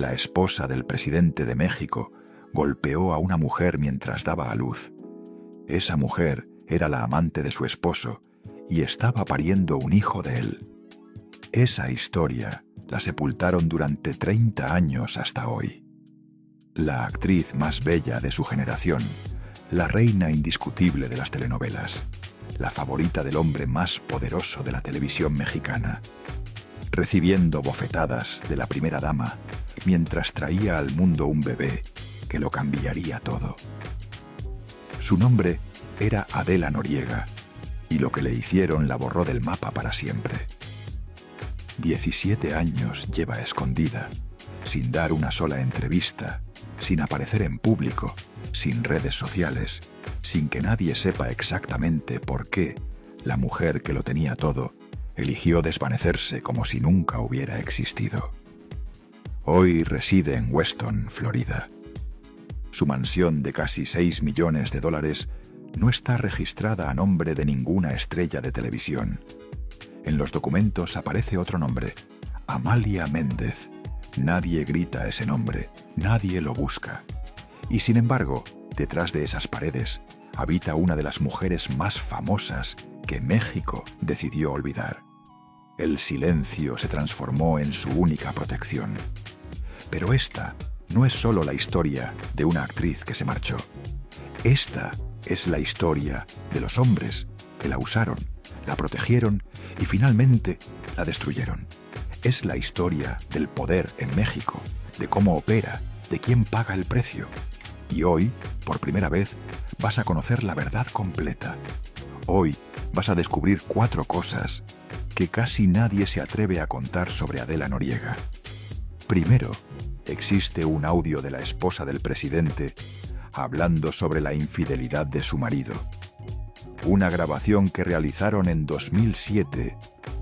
la esposa del presidente de México, golpeó a una mujer mientras daba a luz. Esa mujer era la amante de su esposo y estaba pariendo un hijo de él. Esa historia la sepultaron durante 30 años hasta hoy. La actriz más bella de su generación, la reina indiscutible de las telenovelas, la favorita del hombre más poderoso de la televisión mexicana, recibiendo bofetadas de la primera dama mientras traía al mundo un bebé que lo cambiaría todo. Su nombre era Adela Noriega, y lo que le hicieron la borró del mapa para siempre. 17 años lleva escondida, sin dar una sola entrevista, sin aparecer en público, sin redes sociales, sin que nadie sepa exactamente por qué la mujer que lo tenía todo eligió desvanecerse como si nunca hubiera existido. Hoy reside en Weston, Florida. Su mansión de casi $6 millones no está registrada a nombre de ninguna estrella de televisión. En los documentos aparece otro nombre, Amalia Méndez. Nadie grita ese nombre, nadie lo busca. Y sin embargo, detrás de esas paredes, habita una de las mujeres más famosas que México decidió olvidar. El silencio se transformó en su única protección. Pero esta no es solo la historia de una actriz que se marchó. Esta es la historia de los hombres que la usaron, la protegieron y finalmente la destruyeron. Es la historia del poder en México, de cómo opera, de quién paga el precio. Y hoy, por primera vez, vas a conocer la verdad completa. Hoy vas a descubrir 4 cosas que casi nadie se atreve a contar sobre Adela Noriega. Primero, existe un audio de la esposa del presidente hablando sobre la infidelidad de su marido. Una grabación que realizaron en 2007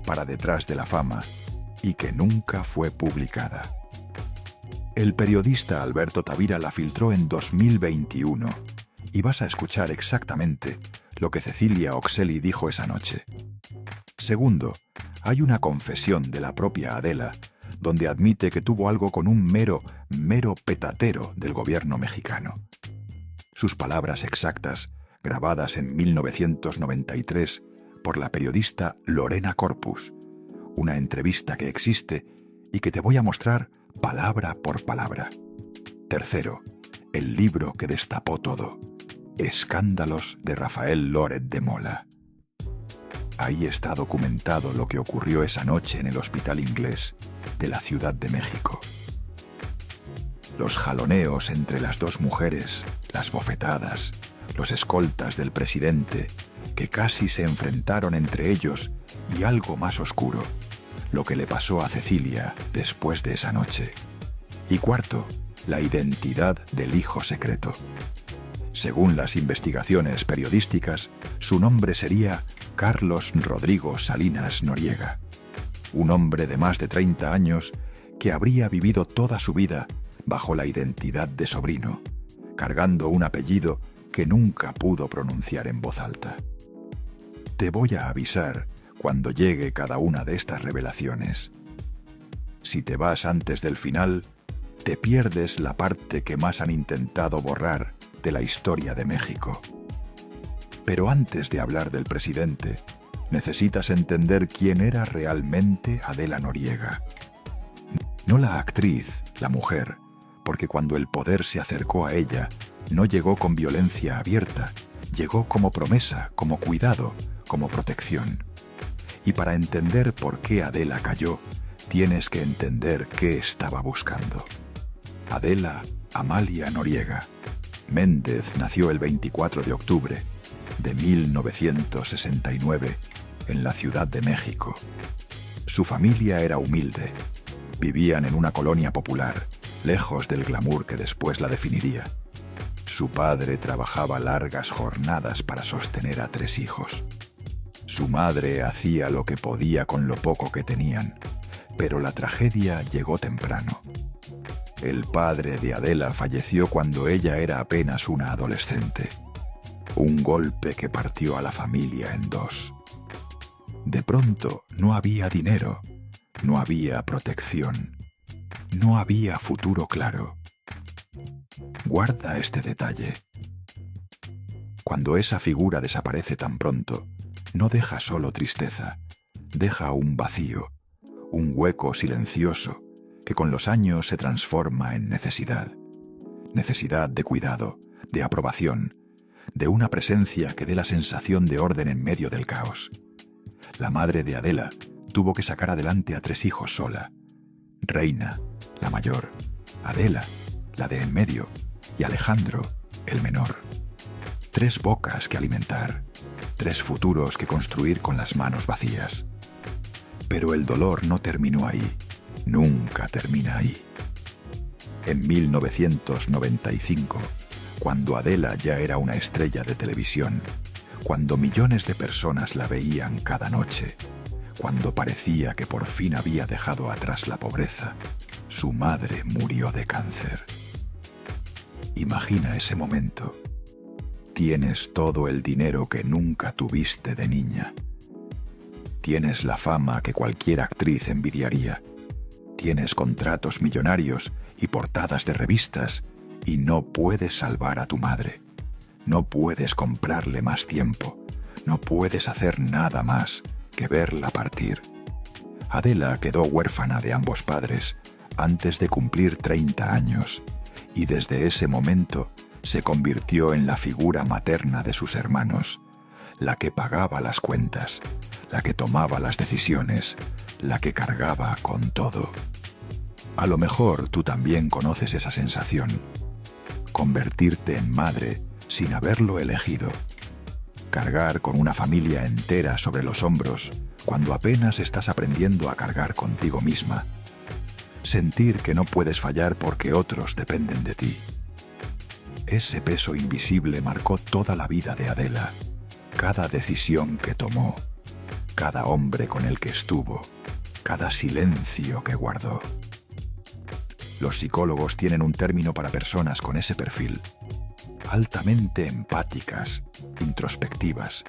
para Detrás de la Fama y que nunca fue publicada. El periodista Alberto Tavira la filtró en 2021 y vas a escuchar exactamente lo que Cecilia Oxeli dijo esa noche. Segundo, hay una confesión de la propia Adela donde admite que tuvo algo con un mero petatero del gobierno mexicano. Sus palabras exactas, grabadas en 1993 por la periodista Lorena Corpus, una entrevista que existe y que te voy a mostrar palabra por palabra. Tercero, el libro que destapó todo, Escándalos de Rafael Loret de Mola. Ahí está documentado lo que ocurrió esa noche en el Hospital Inglés de la Ciudad de México. Los jaloneos entre las dos mujeres, las bofetadas, los escoltas del presidente, que casi se enfrentaron entre ellos, y algo más oscuro, lo que le pasó a Cecilia después de esa noche. Y cuarto, la identidad del hijo secreto. Según las investigaciones periodísticas, su nombre sería Carlos Rodrigo Salinas Noriega, un hombre de más de 30 años que habría vivido toda su vida bajo la identidad de sobrino, cargando un apellido que nunca pudo pronunciar en voz alta. Te voy a avisar cuando llegue cada una de estas revelaciones. Si te vas antes del final, te pierdes la parte que más han intentado borrar de la historia de México. Pero antes de hablar del presidente, necesitas entender quién era realmente Adela Noriega. No la actriz, la mujer, porque cuando el poder se acercó a ella, no llegó con violencia abierta, llegó como promesa, como cuidado, como protección. Y para entender por qué Adela cayó, tienes que entender qué estaba buscando. Adela Amalia Noriega Méndez nació el 24 de octubre de 1969 en la Ciudad de México. Su familia era humilde. Vivían en una colonia popular, lejos del glamour que después la definiría. Su padre trabajaba largas jornadas para sostener a 3 hijos. Su madre hacía lo que podía con lo poco que tenían, pero la tragedia llegó temprano. El padre de Adela falleció cuando ella era apenas una adolescente. Un golpe que partió a la familia en 2. De pronto no había dinero, no había protección. No había futuro claro. Guarda este detalle. Cuando esa figura desaparece tan pronto, no deja solo tristeza, deja un vacío, un hueco silencioso que con los años se transforma en necesidad. Necesidad de cuidado, de aprobación, de una presencia que dé la sensación de orden en medio del caos. La madre de Adela tuvo que sacar adelante a 3 hijos sola. Reina, la mayor, Adela, la de en medio, y Alejandro, el menor. 3 bocas que alimentar, 3 futuros que construir con las manos vacías. Pero el dolor no terminó ahí, nunca termina ahí. En 1995, cuando Adela ya era una estrella de televisión, cuando millones de personas la veían cada noche, cuando parecía que por fin había dejado atrás la pobreza, su madre murió de cáncer. Imagina ese momento. Tienes todo el dinero que nunca tuviste de niña. Tienes la fama que cualquier actriz envidiaría. Tienes contratos millonarios y portadas de revistas y no puedes salvar a tu madre. No puedes comprarle más tiempo. No puedes hacer nada más que verla partir. Adela quedó huérfana de ambos padres antes de cumplir 30 años y desde ese momento se convirtió en la figura materna de sus hermanos, la que pagaba las cuentas, la que tomaba las decisiones, la que cargaba con todo. A lo mejor tú también conoces esa sensación. Convertirte en madre sin haberlo elegido. Cargar con una familia entera sobre los hombros cuando apenas estás aprendiendo a cargar contigo misma. Sentir que no puedes fallar porque otros dependen de ti. Ese peso invisible marcó toda la vida de Adela, cada decisión que tomó, cada hombre con el que estuvo, cada silencio que guardó. Los psicólogos tienen un término para personas con ese perfil: altamente empáticas, introspectivas,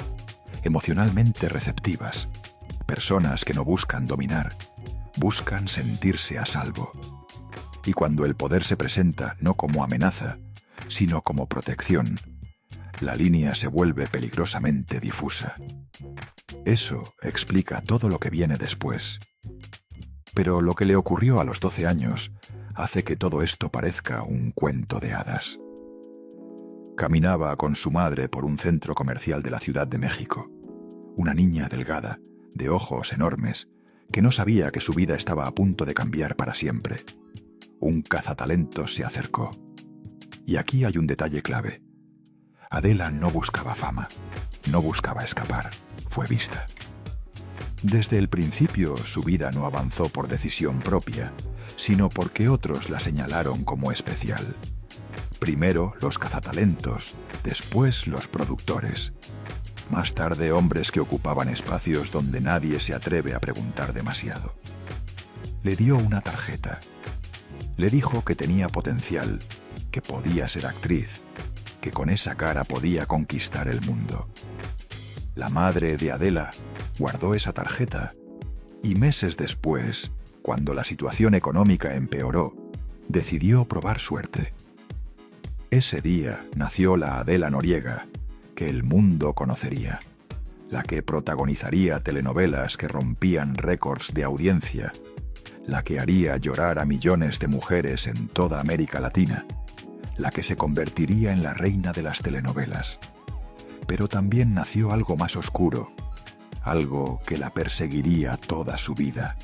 emocionalmente receptivas, personas que no buscan dominar, buscan sentirse a salvo. Y cuando el poder se presenta no como amenaza, sino como protección, la línea se vuelve peligrosamente difusa. Eso explica todo lo que viene después. Pero lo que le ocurrió a los 12 años hace que todo esto parezca un cuento de hadas. Caminaba con su madre por un centro comercial de la Ciudad de México. Una niña delgada, de ojos enormes, que no sabía que su vida estaba a punto de cambiar para siempre. Un cazatalentos se acercó. Y aquí hay un detalle clave. Adela no buscaba fama, no buscaba escapar, fue vista. Desde el principio su vida no avanzó por decisión propia, sino porque otros la señalaron como especial. Primero los cazatalentos, después los productores. Más tarde hombres que ocupaban espacios donde nadie se atreve a preguntar demasiado. Le dio una tarjeta. Le dijo que tenía potencial, que podía ser actriz, que con esa cara podía conquistar el mundo. La madre de Adela guardó esa tarjeta y meses después, cuando la situación económica empeoró, decidió probar suerte. Ese día nació la Adela Noriega que el mundo conocería, la que protagonizaría telenovelas que rompían récords de audiencia, la que haría llorar a millones de mujeres en toda América Latina, la que se convertiría en la reina de las telenovelas. Pero también nació algo más oscuro, algo que la perseguiría toda su vida.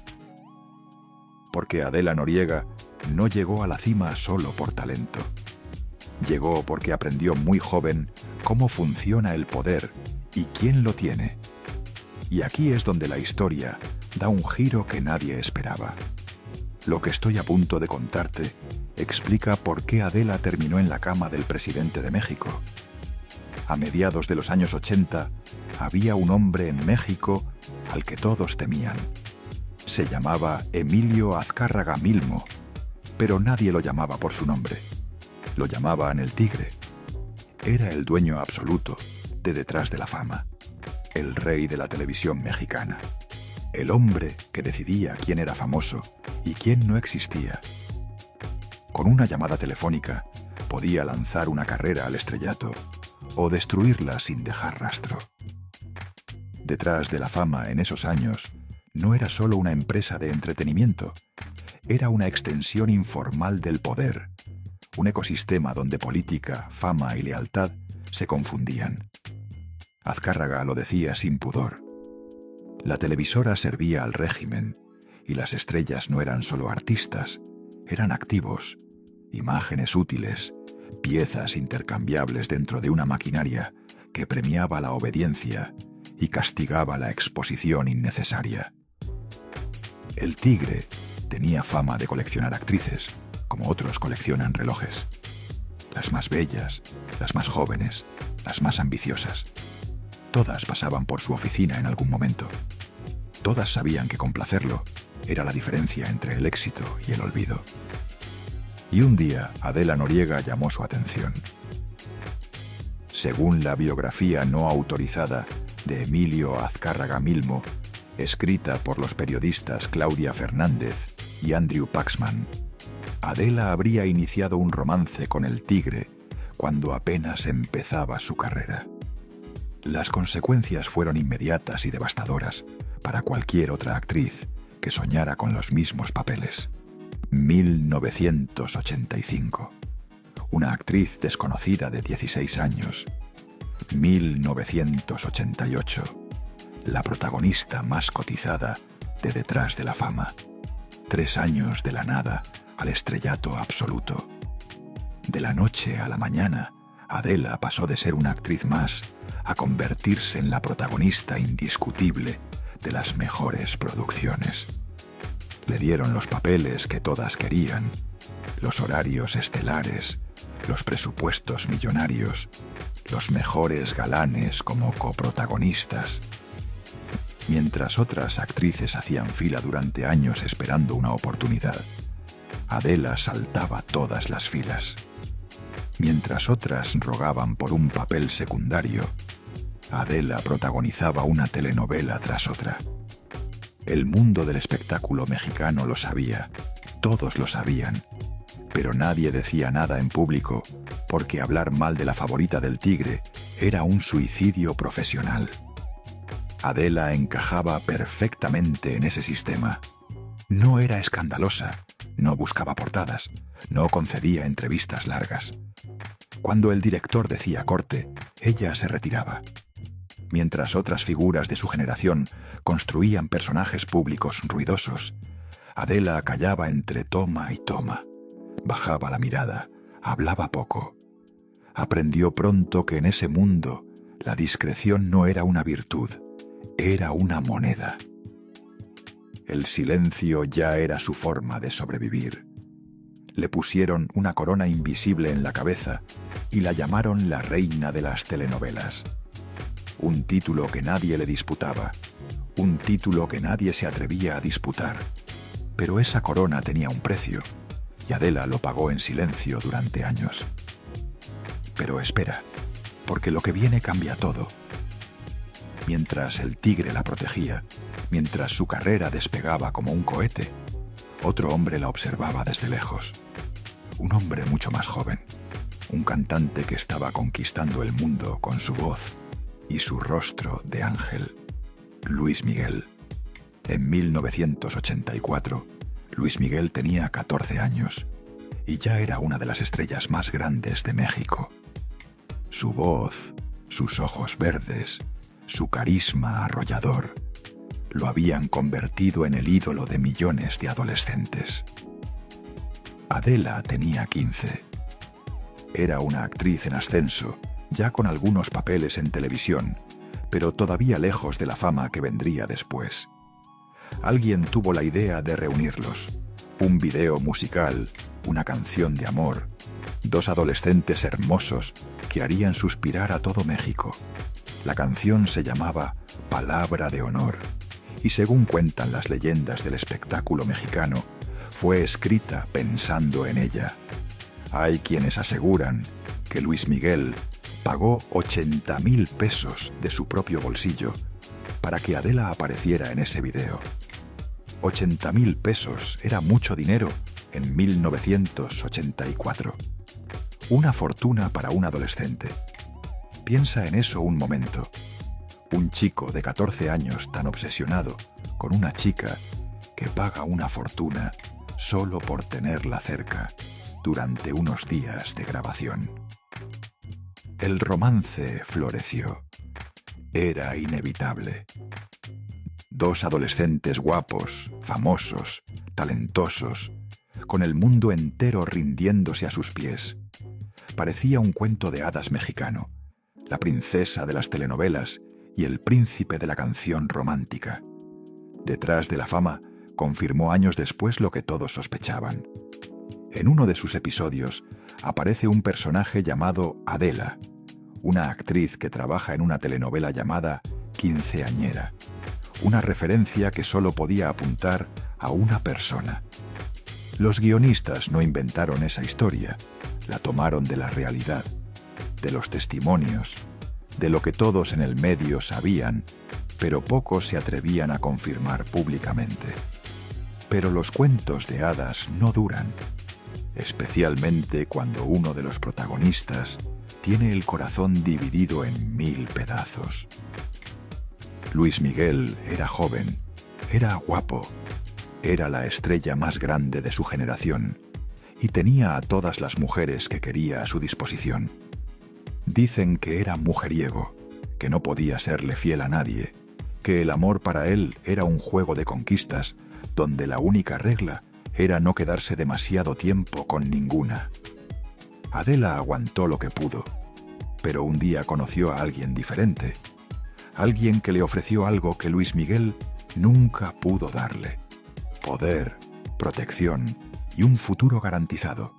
Porque Adela Noriega no llegó a la cima solo por talento. Llegó porque aprendió muy joven cómo funciona el poder y quién lo tiene. Y aquí es donde la historia da un giro que nadie esperaba. Lo que estoy a punto de contarte explica por qué Adela terminó en la cama del presidente de México. A mediados de los años 80, había un hombre en México al que todos temían. Se llamaba Emilio Azcárraga Milmo, pero nadie lo llamaba por su nombre. Lo llamaban el Tigre. Era el dueño absoluto de Detrás de la Fama, el rey de la televisión mexicana, el hombre que decidía quién era famoso y quién no existía, Con una llamada telefónica podía lanzar una carrera al estrellato o destruirla sin dejar rastro. Detrás de la fama en esos años no era solo una empresa de entretenimiento, era una extensión informal del poder, un ecosistema donde política, fama y lealtad se confundían. Azcárraga lo decía sin pudor. La televisora servía al régimen y las estrellas no eran solo artistas, eran activos, imágenes útiles, piezas intercambiables dentro de una maquinaria que premiaba la obediencia y castigaba la exposición innecesaria. El Tigre tenía fama de coleccionar actrices, como otros coleccionan relojes. Las más bellas, las más jóvenes, las más ambiciosas. Todas pasaban por su oficina en algún momento. Todas sabían que complacerlo era la diferencia entre el éxito y el olvido. Y un día Adela Noriega llamó su atención. Según la biografía no autorizada de Emilio Azcárraga Milmo, escrita por los periodistas Claudia Fernández y Andrew Paxman, Adela habría iniciado un romance con el Tigre cuando apenas empezaba su carrera. Las consecuencias fueron inmediatas y devastadoras para cualquier otra actriz que soñara con los mismos papeles. 1985. Una actriz desconocida de 16 años. 1988. La protagonista más cotizada de Detrás de la Fama. 3 años de la nada al estrellato absoluto. De la noche a la mañana, Adela pasó de ser una actriz más a convertirse en la protagonista indiscutible de las mejores producciones. Le dieron los papeles que todas querían, los horarios estelares, los presupuestos millonarios, los mejores galanes como coprotagonistas. Mientras otras actrices hacían fila durante años esperando una oportunidad, Adela saltaba todas las filas. Mientras otras rogaban por un papel secundario, Adela protagonizaba una telenovela tras otra. El mundo del espectáculo mexicano lo sabía, todos lo sabían, pero nadie decía nada en público porque hablar mal de la favorita del Tigre era un suicidio profesional. Adela encajaba perfectamente en ese sistema. No era escandalosa, no buscaba portadas, no concedía entrevistas largas. Cuando el director decía corte, ella se retiraba. Mientras otras figuras de su generación construían personajes públicos ruidosos, Adela callaba entre toma y toma. Bajaba la mirada, hablaba poco. Aprendió pronto que en ese mundo la discreción no era una virtud, era una moneda. El silencio ya era su forma de sobrevivir. Le pusieron una corona invisible en la cabeza y la llamaron la reina de las telenovelas. Un título que nadie le disputaba, un título que nadie se atrevía a disputar. Pero esa corona tenía un precio, y Adela lo pagó en silencio durante años. Pero espera, porque lo que viene cambia todo. Mientras el Tigre la protegía, mientras su carrera despegaba como un cohete, otro hombre la observaba desde lejos. Un hombre mucho más joven, un cantante que estaba conquistando el mundo con su voz y su rostro de ángel, Luis Miguel. En 1984, Luis Miguel tenía 14 años y ya era una de las estrellas más grandes de México. Su voz, sus ojos verdes, su carisma arrollador, lo habían convertido en el ídolo de millones de adolescentes. Adela tenía 15. Era una actriz en ascenso, ya con algunos papeles en televisión, pero todavía lejos de la fama que vendría después. Alguien tuvo la idea de reunirlos. Un video musical, una canción de amor, 2 adolescentes hermosos que harían suspirar a todo México. La canción se llamaba Palabra de Honor, y según cuentan las leyendas del espectáculo mexicano, fue escrita pensando en ella. Hay quienes aseguran que Luis Miguel pagó 80,000 pesos de su propio bolsillo para que Adela apareciera en ese video. 80,000 pesos era mucho dinero en 1984. Una fortuna para un adolescente. Piensa en eso un momento. Un chico de 14 años tan obsesionado con una chica que paga una fortuna solo por tenerla cerca durante unos días de grabación. El romance floreció. Era inevitable. Dos adolescentes guapos, famosos, talentosos, con el mundo entero rindiéndose a sus pies. Parecía un cuento de hadas mexicano, la princesa de las telenovelas y el príncipe de la canción romántica. Detrás de la fama, confirmó años después lo que todos sospechaban. En uno de sus episodios aparece un personaje llamado Adela, una actriz que trabaja en una telenovela llamada Quinceañera, una referencia que solo podía apuntar a una persona. Los guionistas no inventaron esa historia, la tomaron de la realidad, de los testimonios, de lo que todos en el medio sabían, pero pocos se atrevían a confirmar públicamente. Pero los cuentos de hadas no duran, especialmente cuando uno de los protagonistas tiene el corazón dividido en 1000 pedazos. Luis Miguel era joven, era guapo, era la estrella más grande de su generación y tenía a todas las mujeres que quería a su disposición. Dicen que era mujeriego, que no podía serle fiel a nadie, que el amor para él era un juego de conquistas donde la única regla era no quedarse demasiado tiempo con ninguna. Adela aguantó lo que pudo, pero un día conoció a alguien diferente, alguien que le ofreció algo que Luis Miguel nunca pudo darle: poder, protección y un futuro garantizado.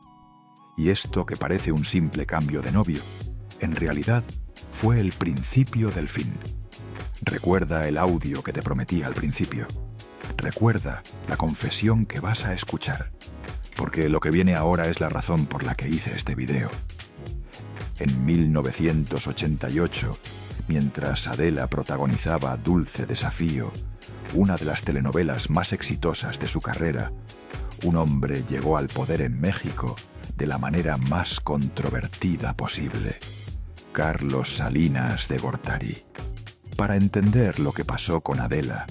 Y esto, que parece un simple cambio de novio, en realidad fue el principio del fin. Recuerda el audio que te prometí al principio. Recuerda la confesión que vas a escuchar, porque lo que viene ahora es la razón por la que hice este video. En 1988, mientras Adela protagonizaba Dulce Desafío, una de las telenovelas más exitosas de su carrera, un hombre llegó al poder en México de la manera más controvertida posible: Carlos Salinas de Gortari. Para entender lo que pasó con Adela,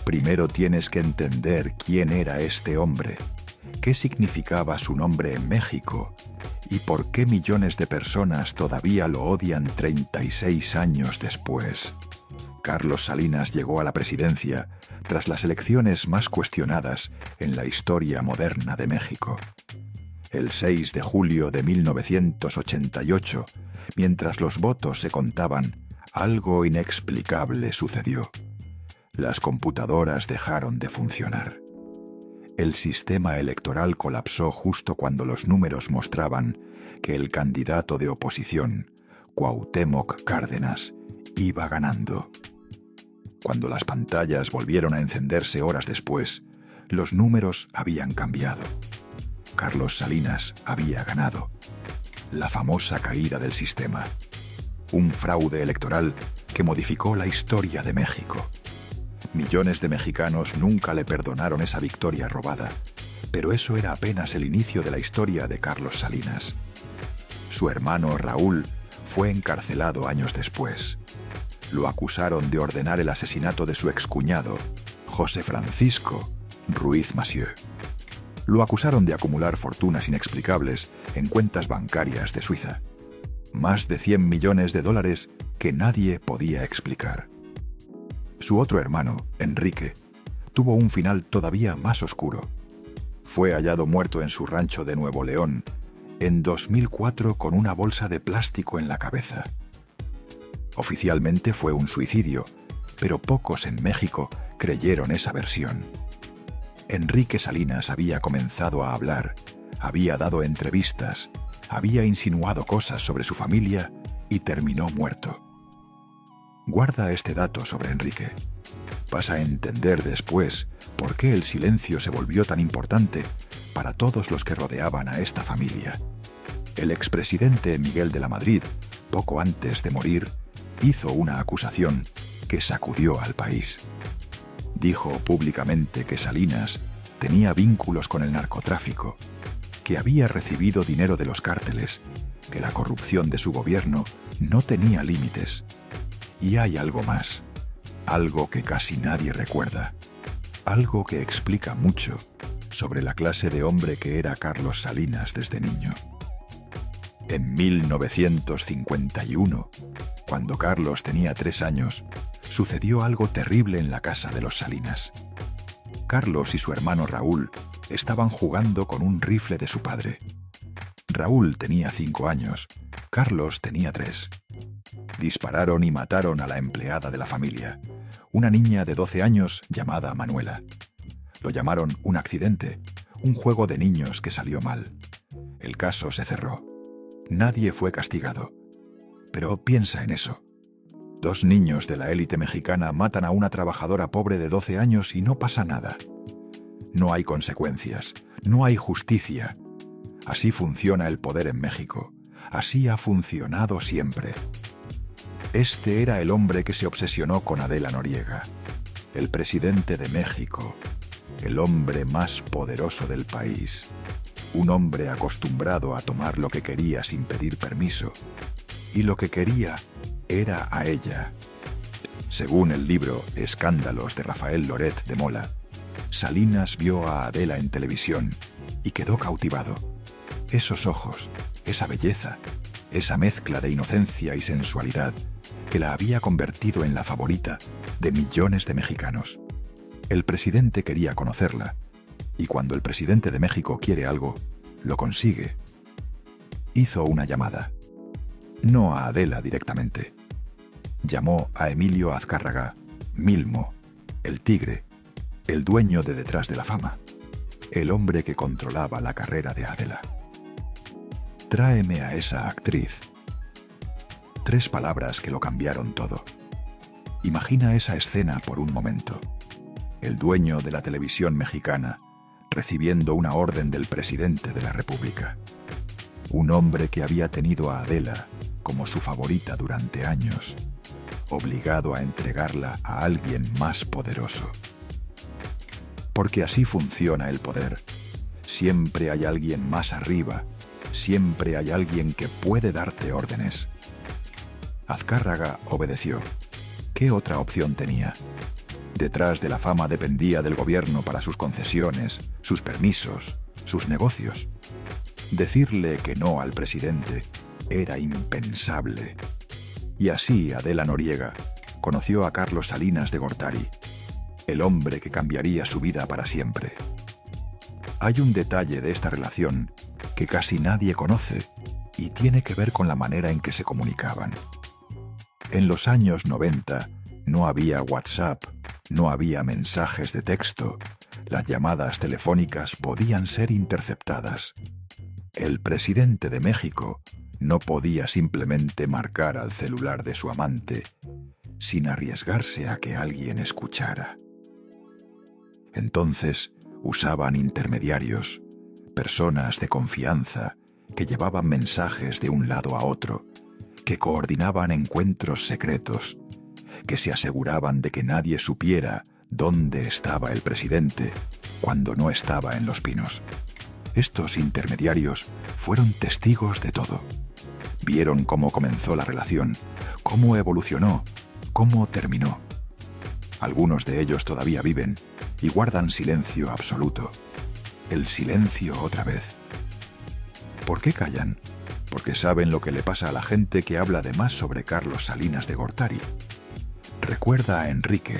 primero tienes que entender quién era este hombre, qué significaba su nombre en México y por qué millones de personas todavía lo odian 36 años después. Carlos Salinas llegó a la presidencia tras las elecciones más cuestionadas en la historia moderna de México. El 6 de julio de 1988, mientras los votos se contaban, algo inexplicable sucedió. Las computadoras dejaron de funcionar. El sistema electoral colapsó justo cuando los números mostraban que el candidato de oposición, Cuauhtémoc Cárdenas, iba ganando. Cuando las pantallas volvieron a encenderse horas después, los números habían cambiado. Carlos Salinas había ganado. La famosa caída del sistema. Un fraude electoral que modificó la historia de México. Millones de mexicanos nunca le perdonaron esa victoria robada, pero eso era apenas el inicio de la historia de Carlos Salinas. Su hermano Raúl fue encarcelado años después. Lo acusaron de ordenar el asesinato de su excuñado, José Francisco Ruiz Massieu. Lo acusaron de acumular fortunas inexplicables en cuentas bancarias de Suiza. Más de 100 millones de dólares que nadie podía explicar. Su otro hermano, Enrique, tuvo un final todavía más oscuro. Fue hallado muerto en su rancho de Nuevo León en 2004 con una bolsa de plástico en la cabeza. Oficialmente fue un suicidio, pero pocos en México creyeron esa versión. Enrique Salinas había comenzado a hablar, había dado entrevistas, había insinuado cosas sobre su familia y terminó muerto. Guarda este dato sobre Enrique. Vas a entender después por qué el silencio se volvió tan importante para todos los que rodeaban a esta familia. El expresidente Miguel de la Madrid, poco antes de morir, hizo una acusación que sacudió al país. Dijo públicamente que Salinas tenía vínculos con el narcotráfico, que había recibido dinero de los cárteles, que la corrupción de su gobierno no tenía límites. Y hay algo más, algo que casi nadie recuerda, algo que explica mucho sobre la clase de hombre que era Carlos Salinas desde niño. En 1951, cuando Carlos tenía 3 años, sucedió algo terrible en la casa de los Salinas. Carlos y su hermano Raúl estaban jugando con un rifle de su padre. Raúl tenía 5 años, Carlos tenía 3. Dispararon y mataron a la empleada de la familia, una niña de 12 años llamada Manuela. Lo llamaron un accidente, un juego de niños que salió mal. El caso se cerró. Nadie fue castigado. Pero piensa en eso. 2 niños de la élite mexicana matan a una trabajadora pobre de 12 años y no pasa nada. No hay consecuencias, no hay justicia. Así funciona el poder en México. Así ha funcionado siempre. Este era el hombre que se obsesionó con Adela Noriega, el presidente de México, el hombre más poderoso del país. Un hombre acostumbrado a tomar lo que quería sin pedir permiso. Y lo que quería era a ella. Según el libro Escándalos de Rafael Loret de Mola, Salinas vio a Adela en televisión y quedó cautivado. Esos ojos, esa belleza, esa mezcla de inocencia y sensualidad que la había convertido en la favorita de millones de mexicanos. El presidente quería conocerla, y cuando el presidente de México quiere algo, lo consigue. Hizo una llamada. No a Adela directamente. Llamó a Emilio Azcárraga, Milmo, el tigre, el dueño de Detrás de la Fama, el hombre que controlaba la carrera de Adela. Tráeme a esa actriz. 3 palabras que lo cambiaron todo. Imagina esa escena por un momento. El dueño de la televisión mexicana recibiendo una orden del presidente de la República. Un hombre que había tenido a Adela como su favorita durante años, obligado a entregarla a alguien más poderoso. Porque así funciona el poder. Siempre hay alguien más arriba, siempre hay alguien que puede darte órdenes. Azcárraga obedeció. ¿Qué otra opción tenía? Detrás de la Fama dependía del gobierno para sus concesiones, sus permisos, sus negocios. Decirle que no al presidente era impensable. Y así Adela Noriega conoció a Carlos Salinas de Gortari, el hombre que cambiaría su vida para siempre. Hay un detalle de esta relación que casi nadie conoce y tiene que ver con la manera en que se comunicaban. En los años 90 no había WhatsApp, no había mensajes de texto, las llamadas telefónicas podían ser interceptadas. El presidente de México no podía simplemente marcar al celular de su amante sin arriesgarse a que alguien escuchara. Entonces usaban intermediarios, personas de confianza que llevaban mensajes de un lado a otro, que coordinaban encuentros secretos, que se aseguraban de que nadie supiera dónde estaba el presidente cuando no estaba en Los Pinos. Estos intermediarios fueron testigos de todo. Vieron cómo comenzó la relación, cómo evolucionó, cómo terminó. Algunos de ellos todavía viven y guardan silencio absoluto. El silencio otra vez. ¿Por qué callan? Porque saben lo que le pasa a la gente que habla de más sobre Carlos Salinas de Gortari. Recuerda a Enrique,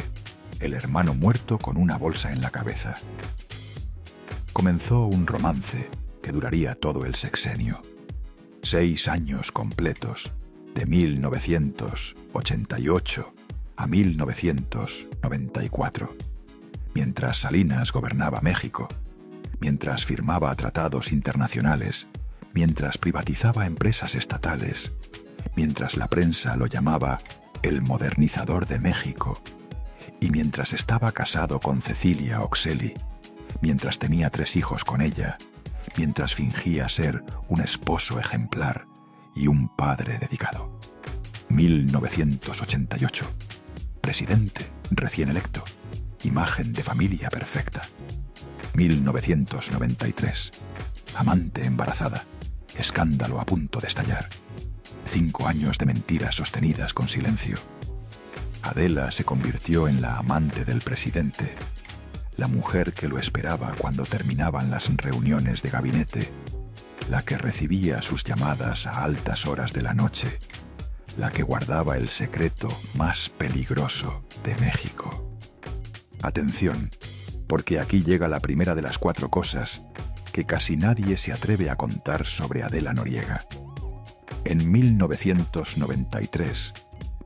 el hermano muerto con una bolsa en la cabeza. Comenzó un romance que duraría todo el sexenio. 6 años completos, de 1988 a 1994, mientras Salinas gobernaba México, mientras firmaba tratados internacionales, mientras privatizaba empresas estatales, mientras la prensa lo llamaba el modernizador de México, y mientras estaba casado con Cecilia Oxeli, mientras tenía 3 hijos con ella, mientras fingía ser un esposo ejemplar y un padre dedicado. 1988. Presidente recién electo. Imagen de familia perfecta. 1993. Amante embarazada. Escándalo a punto de estallar. 5 años de mentiras sostenidas con silencio. Adela se convirtió en la amante del presidente, la mujer que lo esperaba cuando terminaban las reuniones de gabinete, la que recibía sus llamadas a altas horas de la noche, la que guardaba el secreto más peligroso de México. Atención, porque aquí llega la primera de las 4 cosas que casi nadie se atreve a contar sobre Adela Noriega. En 1993,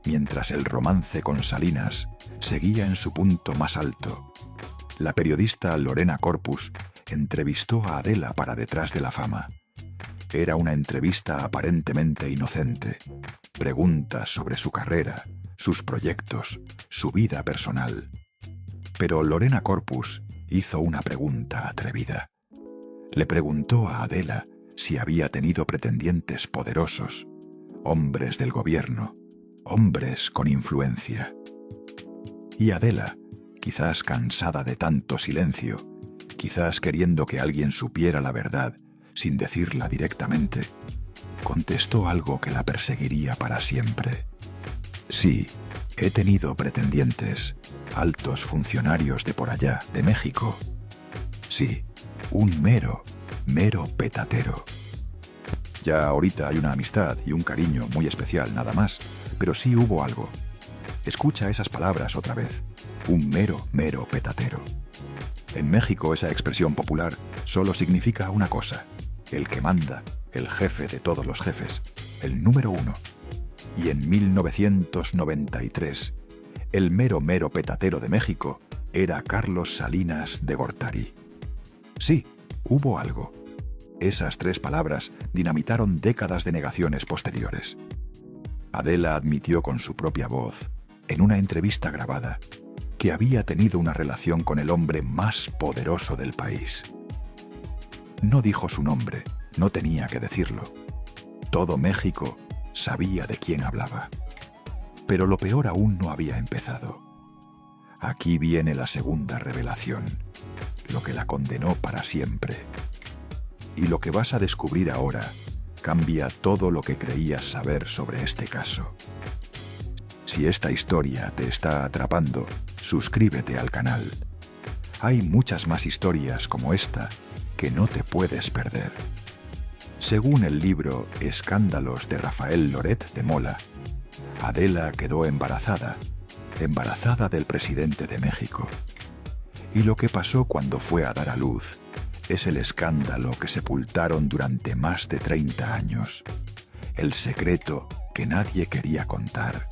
mientras el romance con Salinas seguía en su punto más alto, la periodista Lorena Corpus entrevistó a Adela para Detrás de la Fama. Era una entrevista aparentemente inocente. Preguntas sobre su carrera, sus proyectos, su vida personal. Pero Lorena Corpus hizo una pregunta atrevida. Le preguntó a Adela si había tenido pretendientes poderosos, hombres del gobierno, hombres con influencia. Y Adela, quizás cansada de tanto silencio, quizás queriendo que alguien supiera la verdad sin decirla directamente, contestó algo que la perseguiría para siempre. Sí, he tenido pretendientes, altos funcionarios de por allá, de México. Sí, un mero petatero. Ya ahorita hay una amistad y un cariño muy especial nada más, pero sí hubo algo. Escucha esas palabras otra vez. Un mero petatero. En México esa expresión popular solo significa una cosa: el que manda, el jefe de todos los jefes, el número 1. Y en 1993, el mero petatero de México era Carlos Salinas de Gortari. Sí, hubo algo. Esas 3 palabras dinamitaron décadas de negaciones posteriores. Adela admitió con su propia voz, en una entrevista grabada, que había tenido una relación con el hombre más poderoso del país. No dijo su nombre, no tenía que decirlo. Todo México sabía de quién hablaba. Pero lo peor aún no había empezado. Aquí viene la segunda revelación, lo que la condenó para siempre. Y lo que vas a descubrir ahora cambia todo lo que creías saber sobre este caso. Si esta historia te está atrapando, suscríbete al canal. Hay muchas más historias como esta que no te puedes perder. Según el libro Escándalos de Rafael Loret de Mola, Adela quedó embarazada del presidente de México. Y lo que pasó cuando fue a dar a luz es el escándalo que sepultaron durante más de 30 años. El secreto que nadie quería contar.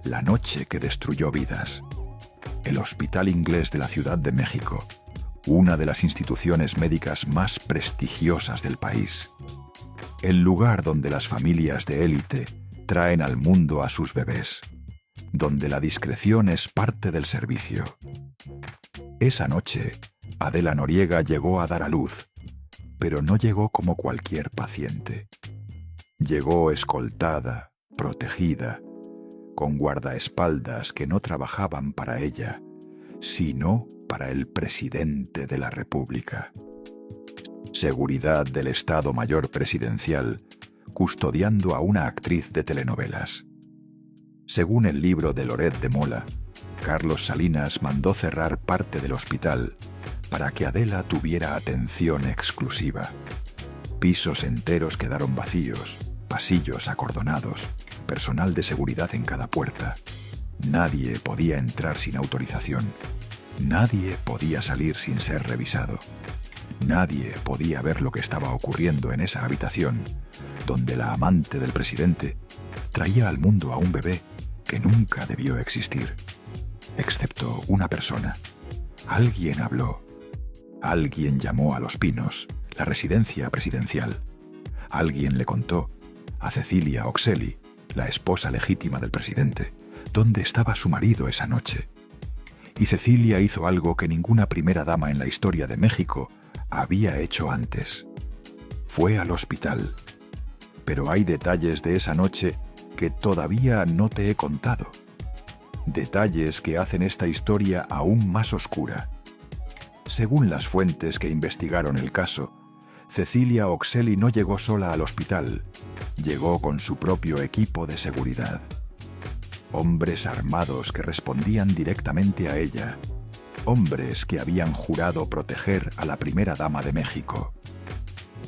La noche que destruyó vidas. El Hospital Inglés de la Ciudad de México, una de las instituciones médicas más prestigiosas del país. El lugar donde las familias de élite traen al mundo a sus bebés. Donde la discreción es parte del servicio. Esa noche, Adela Noriega llegó a dar a luz, pero no llegó como cualquier paciente. Llegó escoltada, protegida, con guardaespaldas que no trabajaban para ella, sino para el presidente de la República. Seguridad del Estado Mayor Presidencial, custodiando a una actriz de telenovelas. Según el libro de Loret de Mola, Carlos Salinas mandó cerrar parte del hospital para que Adela tuviera atención exclusiva. Pisos enteros quedaron vacíos, pasillos acordonados, personal de seguridad en cada puerta. Nadie podía entrar sin autorización. Nadie podía salir sin ser revisado. Nadie podía ver lo que estaba ocurriendo en esa habitación, donde la amante del presidente traía al mundo a un bebé que nunca debió existir. Excepto una persona. Alguien habló. Alguien llamó a Los Pinos, la residencia presidencial. Alguien le contó a Cecilia Oxeli, la esposa legítima del presidente, dónde estaba su marido esa noche. Y Cecilia hizo algo que ninguna primera dama en la historia de México había hecho antes. Fue al hospital. Pero hay detalles de esa noche que todavía no te he contado. Detalles que hacen esta historia aún más oscura. Según las fuentes que investigaron el caso, Cecilia Oxeli no llegó sola al hospital, llegó con su propio equipo de seguridad. Hombres armados que respondían directamente a ella, hombres que habían jurado proteger a la primera dama de México.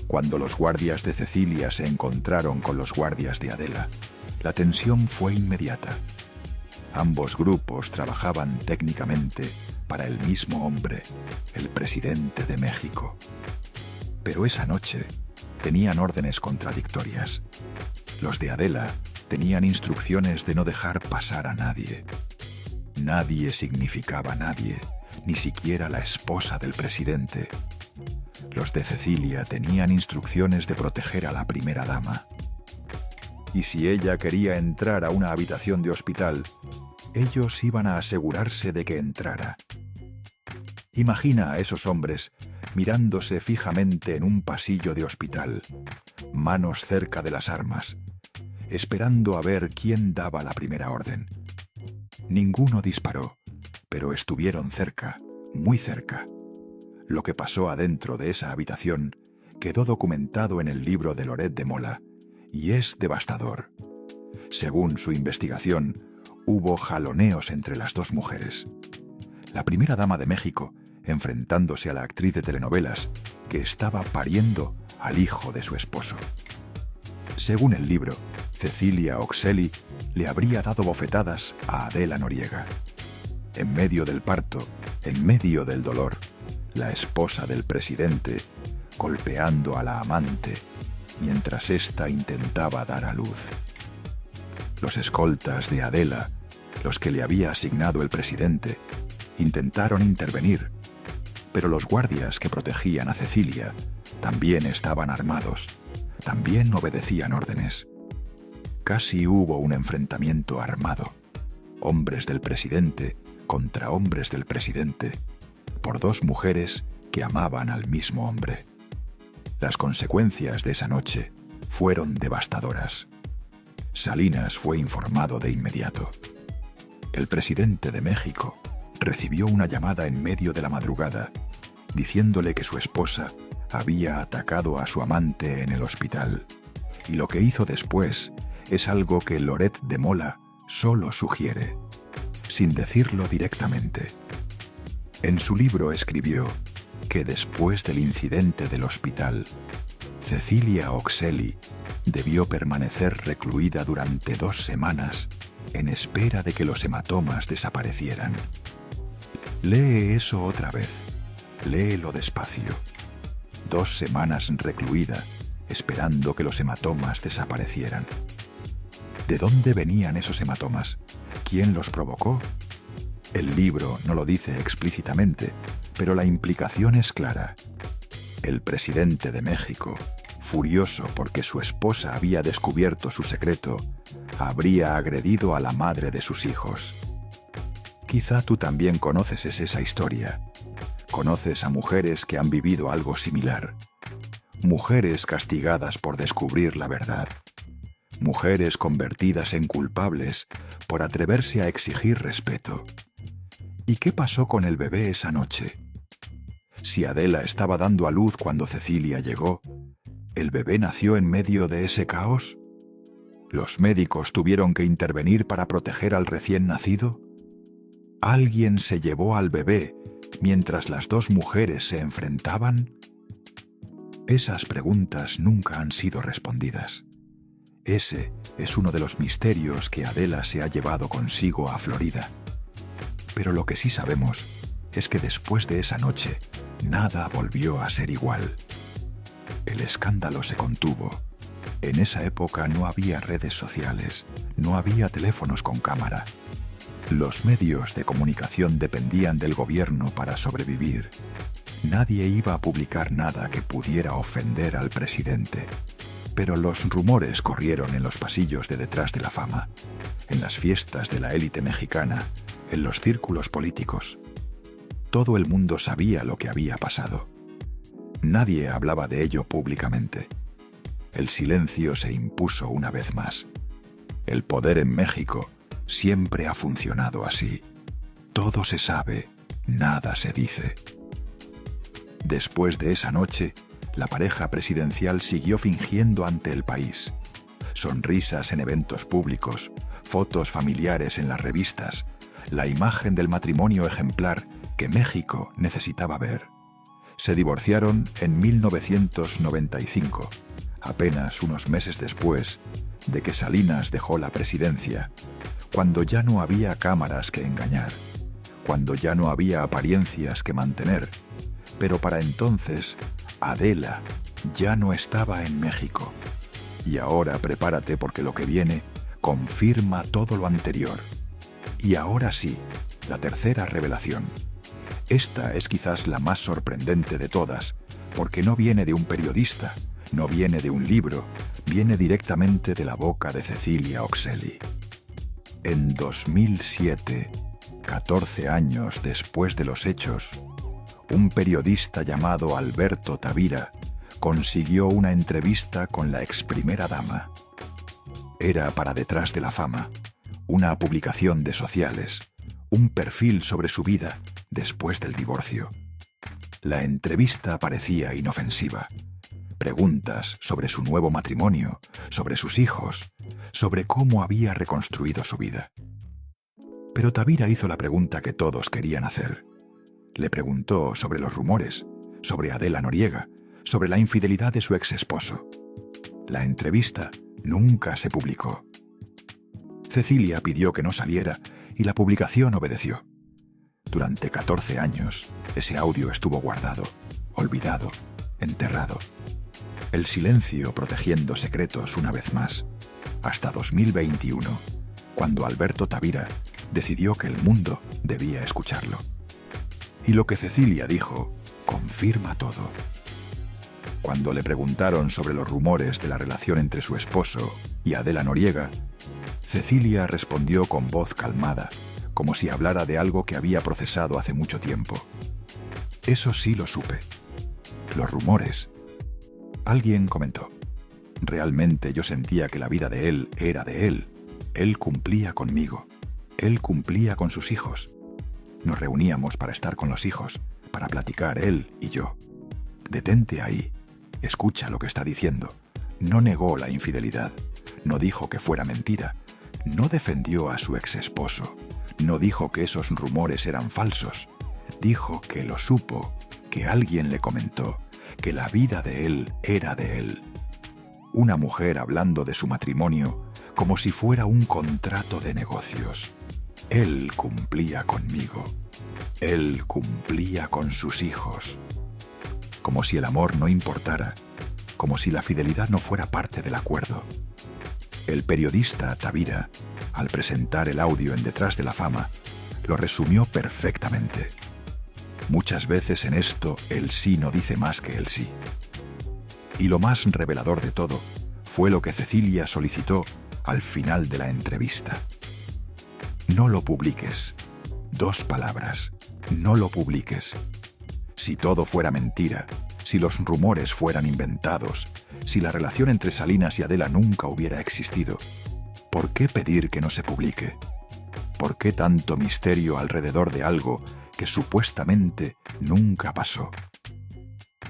Cuando los guardias de Cecilia se encontraron con los guardias de Adela, la tensión fue inmediata. Ambos grupos trabajaban técnicamente para el mismo hombre, el presidente de México. Pero esa noche tenían órdenes contradictorias. Los de Adela tenían instrucciones de no dejar pasar a nadie. Nadie significaba nadie, ni siquiera la esposa del presidente. Los de Cecilia tenían instrucciones de proteger a la primera dama. Y si ella quería entrar a una habitación de hospital, ellos iban a asegurarse de que entrara. Imagina a esos hombres mirándose fijamente en un pasillo de hospital, manos cerca de las armas, esperando a ver quién daba la primera orden. Ninguno disparó, pero estuvieron cerca, muy cerca. Lo que pasó adentro de esa habitación quedó documentado en el libro de Loret de Mola, y es devastador. Según su investigación, hubo jaloneos entre las dos mujeres. La primera dama de México, enfrentándose a la actriz de telenovelas que estaba pariendo al hijo de su esposo. Según el libro, Cecilia Oxeli le habría dado bofetadas a Adela Noriega. En medio del parto, en medio del dolor, la esposa del presidente golpeando a la amante mientras ésta intentaba dar a luz. Los escoltas de Adela, los que le había asignado el presidente, intentaron intervenir, pero los guardias que protegían a Cecilia también estaban armados, también obedecían órdenes. Casi hubo un enfrentamiento armado, hombres del presidente contra hombres del presidente, por dos mujeres que amaban al mismo hombre. Las consecuencias de esa noche fueron devastadoras. Salinas fue informado de inmediato. El presidente de México recibió una llamada en medio de la madrugada diciéndole que su esposa había atacado a su amante en el hospital, y lo que hizo después es algo que Loret de Mola solo sugiere, sin decirlo directamente. En su libro escribió que después del incidente del hospital, Cecilia Oxeli debió permanecer recluida durante 2 semanas en espera de que los hematomas desaparecieran. Lee eso otra vez, léelo despacio. 2 semanas recluida, esperando que los hematomas desaparecieran. ¿De dónde venían esos hematomas? ¿Quién los provocó? El libro no lo dice explícitamente, pero la implicación es clara. El presidente de México, furioso porque su esposa había descubierto su secreto, habría agredido a la madre de sus hijos. Quizá tú también conoces esa historia. Conoces a mujeres que han vivido algo similar. Mujeres castigadas por descubrir la verdad. Mujeres convertidas en culpables por atreverse a exigir respeto. ¿Y qué pasó con el bebé esa noche? Si Adela estaba dando a luz cuando Cecilia llegó, ¿el bebé nació en medio de ese caos? ¿Los médicos tuvieron que intervenir para proteger al recién nacido? ¿Alguien se llevó al bebé mientras las 2 mujeres se enfrentaban? Esas preguntas nunca han sido respondidas. Ese es uno de los misterios que Adela se ha llevado consigo a Florida. Pero lo que sí sabemos es que después de esa noche, nada volvió a ser igual. El escándalo se contuvo. En esa época no había redes sociales, no había teléfonos con cámara. Los medios de comunicación dependían del gobierno para sobrevivir. Nadie iba a publicar nada que pudiera ofender al presidente. Pero los rumores corrieron en los pasillos de detrás de la fama, en las fiestas de la élite mexicana, en los círculos políticos. Todo el mundo sabía lo que había pasado. Nadie hablaba de ello públicamente. El silencio se impuso una vez más. El poder en México siempre ha funcionado así. Todo se sabe, nada se dice. Después de esa noche, la pareja presidencial siguió fingiendo ante el país. Sonrisas en eventos públicos, fotos familiares en las revistas, la imagen del matrimonio ejemplar que México necesitaba ver. Se divorciaron en 1995, apenas unos meses después de que Salinas dejó la presidencia, cuando ya no había cámaras que engañar, cuando ya no había apariencias que mantener. Pero para entonces, Adela ya no estaba en México. Y ahora prepárate porque lo que viene confirma todo lo anterior. Y ahora sí, la tercera revelación. Esta es quizás la más sorprendente de todas, porque no viene de un periodista, no viene de un libro, viene directamente de la boca de Cecilia Oxeli. En 2007, 14 años después de los hechos, un periodista llamado Alberto Tavira consiguió una entrevista con la ex primera dama. Era para Detrás de la Fama, una publicación de sociales, un perfil sobre su vida después del divorcio. La entrevista parecía inofensiva. Preguntas sobre su nuevo matrimonio, sobre sus hijos, sobre cómo había reconstruido su vida. Pero Tavira hizo la pregunta que todos querían hacer. Le preguntó sobre los rumores, sobre Adela Noriega, sobre la infidelidad de su ex esposo. La entrevista nunca se publicó. Cecilia pidió que no saliera y la publicación obedeció. Durante 14 años, ese audio estuvo guardado, olvidado, enterrado. El silencio protegiendo secretos una vez más, hasta 2021, cuando Alberto Tavira decidió que el mundo debía escucharlo. Y lo que Cecilia dijo confirma todo. Cuando le preguntaron sobre los rumores de la relación entre su esposo y Adela Noriega, Cecilia respondió con voz calmada, como si hablara de algo que había procesado hace mucho tiempo. Eso sí lo supe. Los rumores. Alguien comentó. Realmente yo sentía que la vida de él era de él. Él cumplía conmigo. Él cumplía con sus hijos. Nos reuníamos para estar con los hijos, para platicar él y yo. Detente ahí. Escucha lo que está diciendo. No negó la infidelidad. No dijo que fuera mentira. No defendió a su ex esposo. No dijo que esos rumores eran falsos. Dijo que lo supo, que alguien le comentó, que la vida de él era de él. Una mujer hablando de su matrimonio como si fuera un contrato de negocios. Él cumplía conmigo. Él cumplía con sus hijos. Como si el amor no importara, como si la fidelidad no fuera parte del acuerdo. El periodista Tavira, al presentar el audio en Detrás de la Fama, lo resumió perfectamente. Muchas veces en esto el sí no dice más que el sí. Y lo más revelador de todo fue lo que Cecilia solicitó al final de la entrevista. No lo publiques. 2 palabras. No lo publiques. Si todo fuera mentira, si los rumores fueran inventados, si la relación entre Salinas y Adela nunca hubiera existido, ¿por qué pedir que no se publique? ¿Por qué tanto misterio alrededor de algo que supuestamente nunca pasó?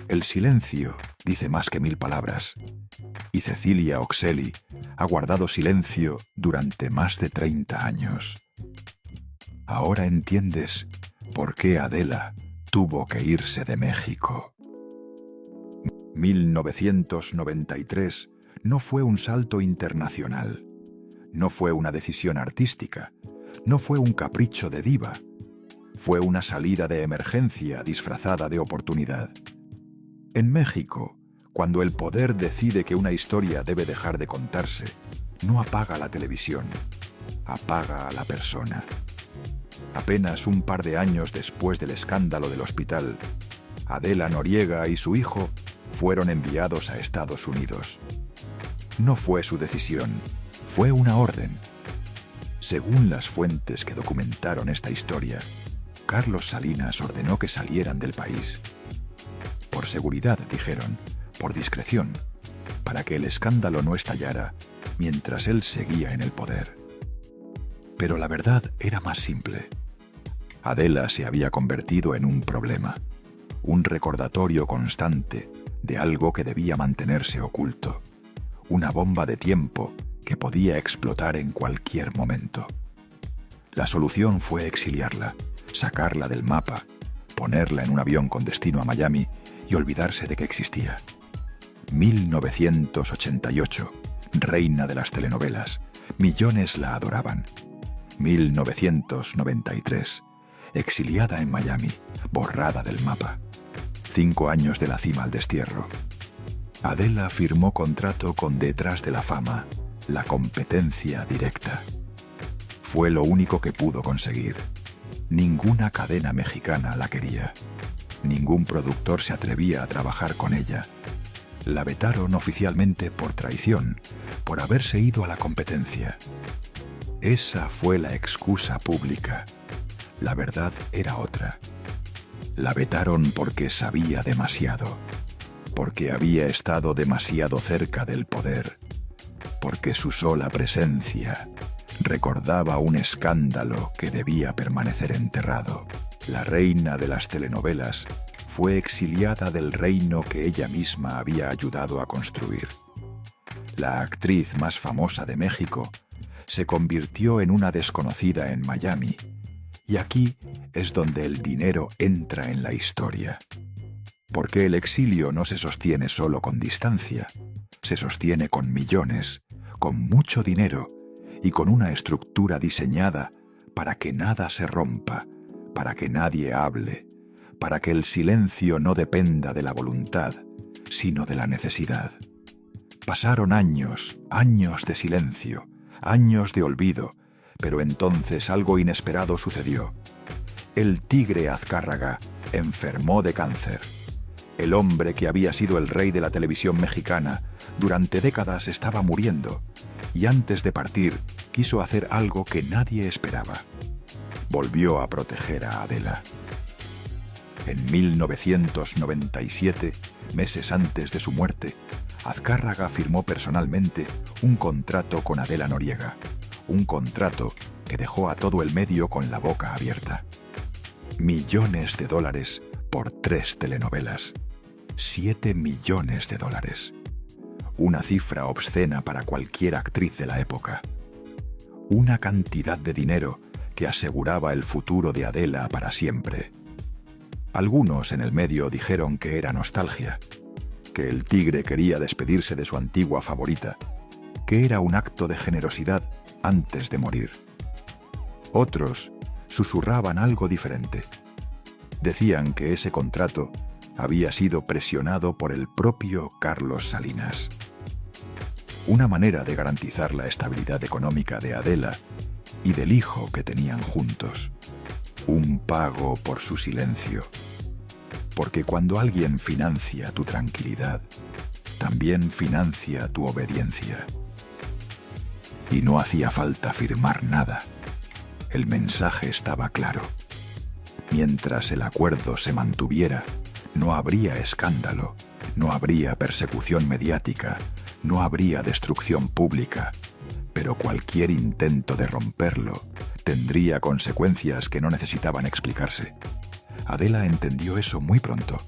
El silencio dice más que 1000 palabras, y Cecilia Oxeli ha guardado silencio durante más de 30 años. Ahora entiendes por qué Adela tuvo que irse de México. 1993 no fue un salto internacional, no fue una decisión artística, no fue un capricho de diva, fue una salida de emergencia disfrazada de oportunidad. En México, cuando el poder decide que una historia debe dejar de contarse, no apaga la televisión, apaga a la persona. Apenas un par de años después del escándalo del hospital, Adela Noriega y su hijo fueron enviados a Estados Unidos. No fue su decisión, fue una orden. Según las fuentes que documentaron esta historia, Carlos Salinas ordenó que salieran del país. Por seguridad, dijeron, por discreción, para que el escándalo no estallara mientras él seguía en el poder. Pero la verdad era más simple. Adela se había convertido en un problema. un recordatorio constante de algo que debía mantenerse oculto, una bomba de tiempo que podía explotar en cualquier momento. La solución fue exiliarla, sacarla del mapa, ponerla en un avión con destino a Miami y olvidarse de que existía. 1988, reina de las telenovelas, millones la adoraban. 1993, exiliada en Miami, borrada del mapa. 5 años de la cima al destierro. Adela firmó contrato con Detrás de la Fama, la competencia directa. Fue lo único que pudo conseguir. Ninguna cadena mexicana la quería. Ningún productor se atrevía a trabajar con ella. La vetaron oficialmente por traición, por haberse ido a la competencia. Esa fue la excusa pública. La verdad era otra. La vetaron porque sabía demasiado, porque había estado demasiado cerca del poder, porque su sola presencia recordaba un escándalo que debía permanecer enterrado. La reina de las telenovelas fue exiliada del reino que ella misma había ayudado a construir. La actriz más famosa de México se convirtió en una desconocida en Miami, y aquí es donde el dinero entra en la historia. Porque el exilio no se sostiene solo con distancia, se sostiene con millones, con mucho dinero y con una estructura diseñada para que nada se rompa, para que nadie hable, para que el silencio no dependa de la voluntad, sino de la necesidad. Pasaron años, años de silencio, años de olvido, pero entonces algo inesperado sucedió. El tigre Azcárraga enfermó de cáncer. El hombre que había sido el rey de la televisión mexicana durante décadas estaba muriendo, y antes de partir quiso hacer algo que nadie esperaba. Volvió a proteger a Adela. En 1997, meses antes de su muerte, Azcárraga firmó personalmente un contrato con Adela Noriega, un contrato que dejó a todo el medio con la boca abierta. Millones de dólares por 3 telenovelas. 7 millones de dólares. Una cifra obscena para cualquier actriz de la época. Una cantidad de dinero que aseguraba el futuro de Adela para siempre. Algunos en el medio dijeron que era nostalgia, que el tigre quería despedirse de su antigua favorita, que era un acto de generosidad antes de morir. Otros susurraban algo diferente. Decían que ese contrato había sido presionado por el propio Carlos Salinas. Una manera de garantizar la estabilidad económica de Adela y del hijo que tenían juntos. Un pago por su silencio. Porque cuando alguien financia tu tranquilidad, también financia tu obediencia. Y no hacía falta firmar nada. El mensaje estaba claro. Mientras el acuerdo se mantuviera, no habría escándalo, no habría persecución mediática, no habría destrucción pública, pero cualquier intento de romperlo tendría consecuencias que no necesitaban explicarse. Adela entendió eso muy pronto.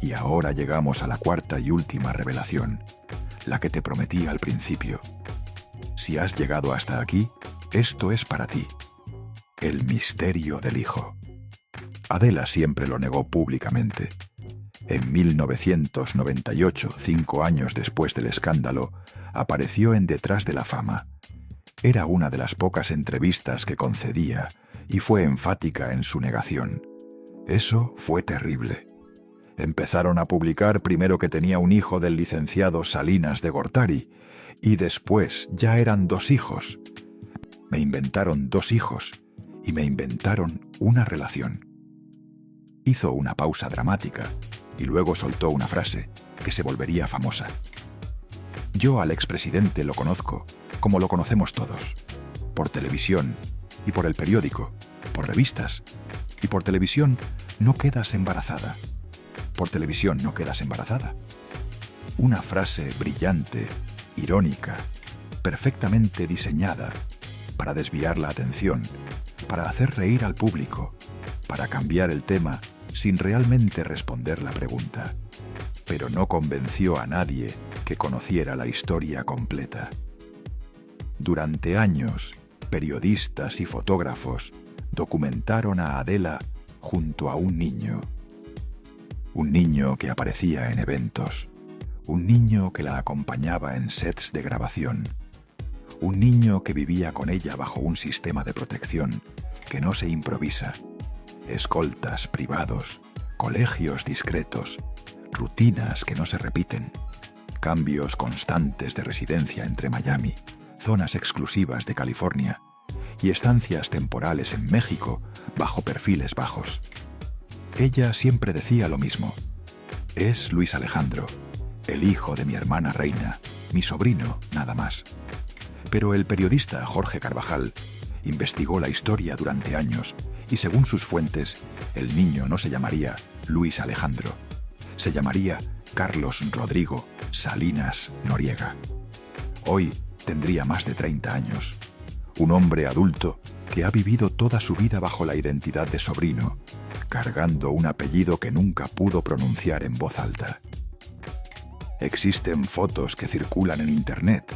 Y ahora llegamos a la cuarta y última revelación, la que te prometí al principio. Si has llegado hasta aquí, esto es para ti. El misterio del hijo. Adela siempre lo negó públicamente. En 1998, 5 años después del escándalo, apareció en Detrás de la Fama. Era una de las pocas entrevistas que concedía y fue enfática en su negación. Eso fue terrible. Empezaron a publicar primero que tenía un hijo del licenciado Salinas de Gortari y después ya eran 2 hijos. Me inventaron 2 hijos y me inventaron una relación. Hizo una pausa dramática y luego soltó una frase que se volvería famosa. Yo al expresidente lo conozco como lo conocemos todos, por televisión y por el periódico, por revistas, y por televisión no quedas embarazada. Por televisión no quedas embarazada. Una frase brillante, irónica, perfectamente diseñada para desviar la atención, para hacer reír al público, para cambiar el tema sin realmente responder la pregunta, pero no convenció a nadie que conociera la historia completa. Durante años, periodistas y fotógrafos documentaron a Adela junto a un niño que aparecía en eventos, un niño que la acompañaba en sets de grabación, un niño que vivía con ella bajo un sistema de protección que no se improvisa, escoltas privados, colegios discretos, rutinas que no se repiten, cambios constantes de residencia entre Miami, zonas exclusivas de California y estancias temporales en México bajo perfiles bajos. Ella siempre decía lo mismo: es Luis Alejandro, el hijo de mi hermana Reina, mi sobrino, nada más. Pero el periodista Jorge Carvajal investigó la historia durante años y, según sus fuentes, el niño no se llamaría Luis Alejandro, se llamaría Carlos Rodrigo Salinas Noriega. Hoy tendría más de 30 años, un hombre adulto que ha vivido toda su vida bajo la identidad de sobrino, cargando un apellido que nunca pudo pronunciar en voz alta. Existen fotos que circulan en internet,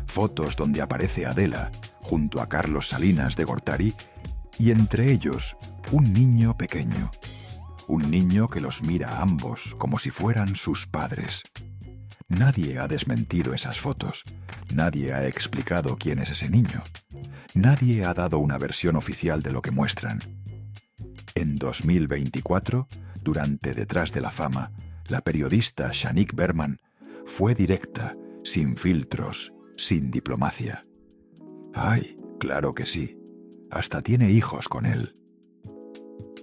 fotos donde aparece Adela junto a Carlos Salinas de Gortari y entre ellos un niño pequeño, un niño que los mira a ambos como si fueran sus padres. Nadie ha desmentido esas fotos, nadie ha explicado quién es ese niño, nadie ha dado una versión oficial de lo que muestran. En 2024, durante Detrás de la Fama, la periodista Shanique Berman fue directa, sin filtros, sin diplomacia. ¡Ay, claro que sí! Hasta tiene hijos con él.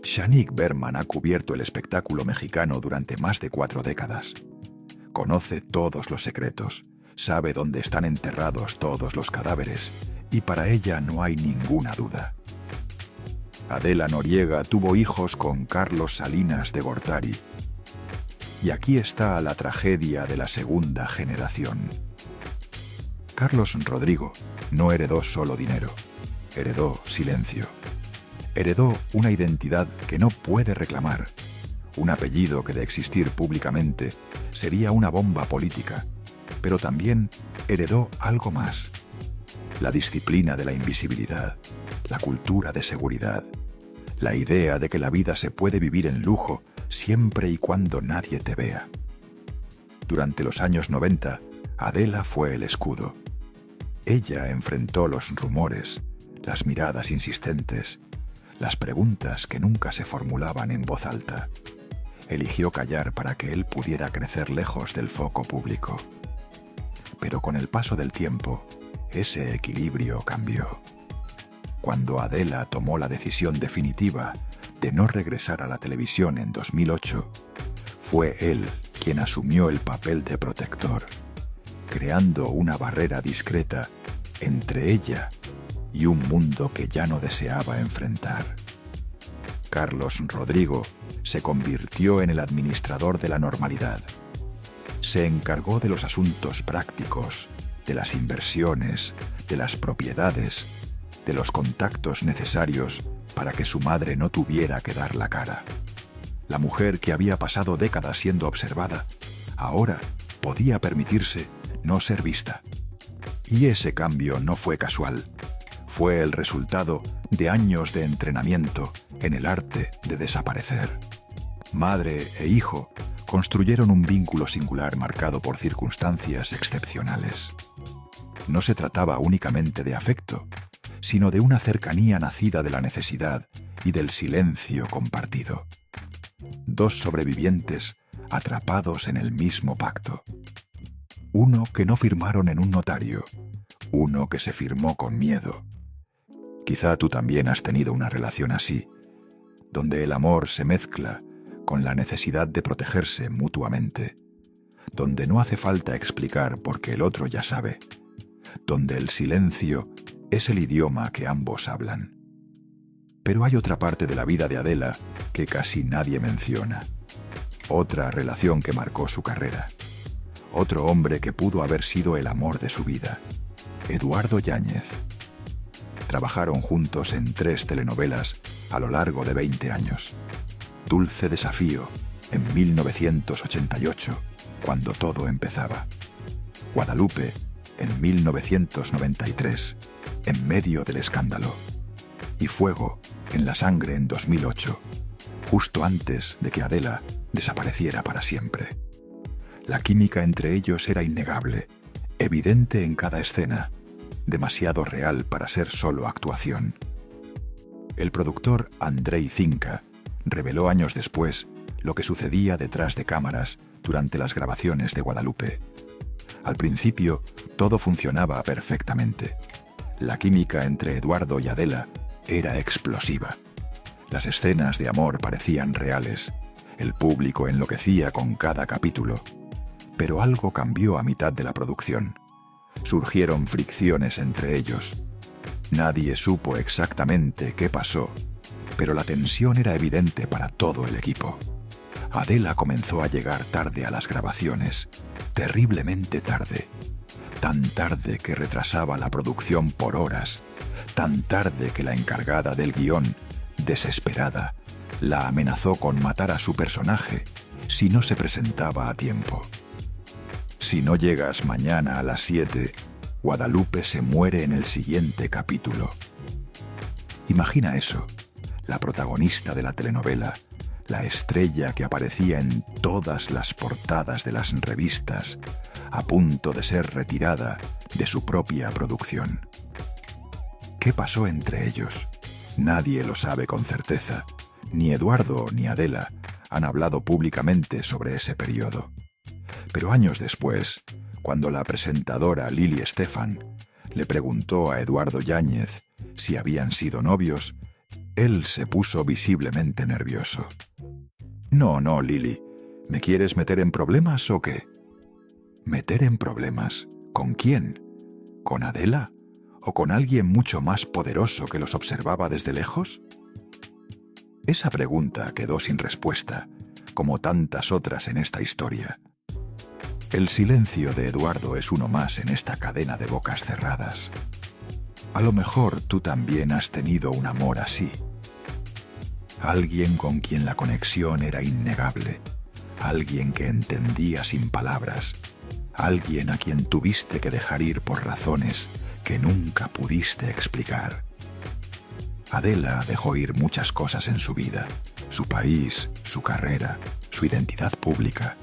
Shanique Berman ha cubierto el espectáculo mexicano durante más de 4 décadas. Conoce todos los secretos, sabe dónde están enterrados todos los cadáveres, y para ella no hay ninguna duda. Adela Noriega tuvo hijos con Carlos Salinas de Gortari. Y aquí está la tragedia de la segunda generación. Carlos Rodrigo no heredó solo dinero, heredó silencio. Heredó una identidad que no puede reclamar, un apellido que de existir públicamente sería una bomba política, pero también heredó algo más: la disciplina de la invisibilidad, la cultura de seguridad, la idea de que la vida se puede vivir en lujo siempre y cuando nadie te vea. Durante los años 90, Adela fue el escudo. Ella enfrentó los rumores, las miradas insistentes, las preguntas que nunca se formulaban en voz alta. Eligió callar para que él pudiera crecer lejos del foco público. Pero con el paso del tiempo, ese equilibrio cambió. Cuando Adela tomó la decisión definitiva de no regresar a la televisión en 2008, fue él quien asumió el papel de protector, creando una barrera discreta entre ella y un mundo que ya no deseaba enfrentar. Carlos Rodrigo se convirtió en el administrador de la normalidad. Se encargó de los asuntos prácticos, de las inversiones, de las propiedades, de los contactos necesarios para que su madre no tuviera que dar la cara. La mujer que había pasado décadas siendo observada, ahora podía permitirse no ser vista. Y ese cambio no fue casual. Fue el resultado de años de entrenamiento en el arte de desaparecer. Madre e hijo construyeron un vínculo singular marcado por circunstancias excepcionales. No se trataba únicamente de afecto, sino de una cercanía nacida de la necesidad y del silencio compartido. 2 sobrevivientes atrapados en el mismo pacto. Uno que no firmaron en un notario, uno que se firmó con miedo. Quizá tú también has tenido una relación así, donde el amor se mezcla con la necesidad de protegerse mutuamente, donde no hace falta explicar porque el otro ya sabe, donde el silencio es el idioma que ambos hablan. Pero hay otra parte de la vida de Adela que casi nadie menciona. Otra relación que marcó su carrera. Otro hombre que pudo haber sido el amor de su vida. Eduardo Yáñez. Trabajaron juntos en 3 telenovelas a lo largo de 20 años. Dulce Desafío, en 1988, cuando todo empezaba. Guadalupe, en 1993, en medio del escándalo. Y Fuego, en la Sangre, en 2008, justo antes de que Adela desapareciera para siempre. La química entre ellos era innegable, evidente en cada escena, demasiado real para ser solo actuación. El productor Andrei Zinca reveló años después lo que sucedía detrás de cámaras durante las grabaciones de Guadalupe. Al principio, todo funcionaba perfectamente. La química entre Eduardo y Adela era explosiva. Las escenas de amor parecían reales. El público enloquecía con cada capítulo. Pero algo cambió a mitad de la producción. Surgieron fricciones entre ellos. Nadie supo exactamente qué pasó, pero la tensión era evidente para todo el equipo. Adela comenzó a llegar tarde a las grabaciones, terriblemente tarde. Tan tarde que retrasaba la producción por horas, tan tarde que la encargada del guión, desesperada, la amenazó con matar a su personaje si no se presentaba a tiempo. Si no llegas mañana a las 7, Guadalupe se muere en el siguiente capítulo. Imagina eso, la protagonista de la telenovela, la estrella que aparecía en todas las portadas de las revistas, a punto de ser retirada de su propia producción. ¿Qué pasó entre ellos? Nadie lo sabe con certeza. Ni Eduardo ni Adela han hablado públicamente sobre ese periodo. Pero años después, cuando la presentadora Lili Estefan le preguntó a Eduardo Yáñez si habían sido novios, él se puso visiblemente nervioso. No, Lili, ¿me quieres meter en problemas o qué? ¿Meter en problemas? ¿Con quién? ¿Con Adela? ¿O con alguien mucho más poderoso que los observaba desde lejos? Esa pregunta quedó sin respuesta, como tantas otras en esta historia. El silencio de Eduardo es uno más en esta cadena de bocas cerradas. A lo mejor tú también has tenido un amor así. Alguien con quien la conexión era innegable. Alguien que entendía sin palabras. Alguien a quien tuviste que dejar ir por razones que nunca pudiste explicar. Adela dejó ir muchas cosas en su vida. Su país, su carrera, su identidad pública.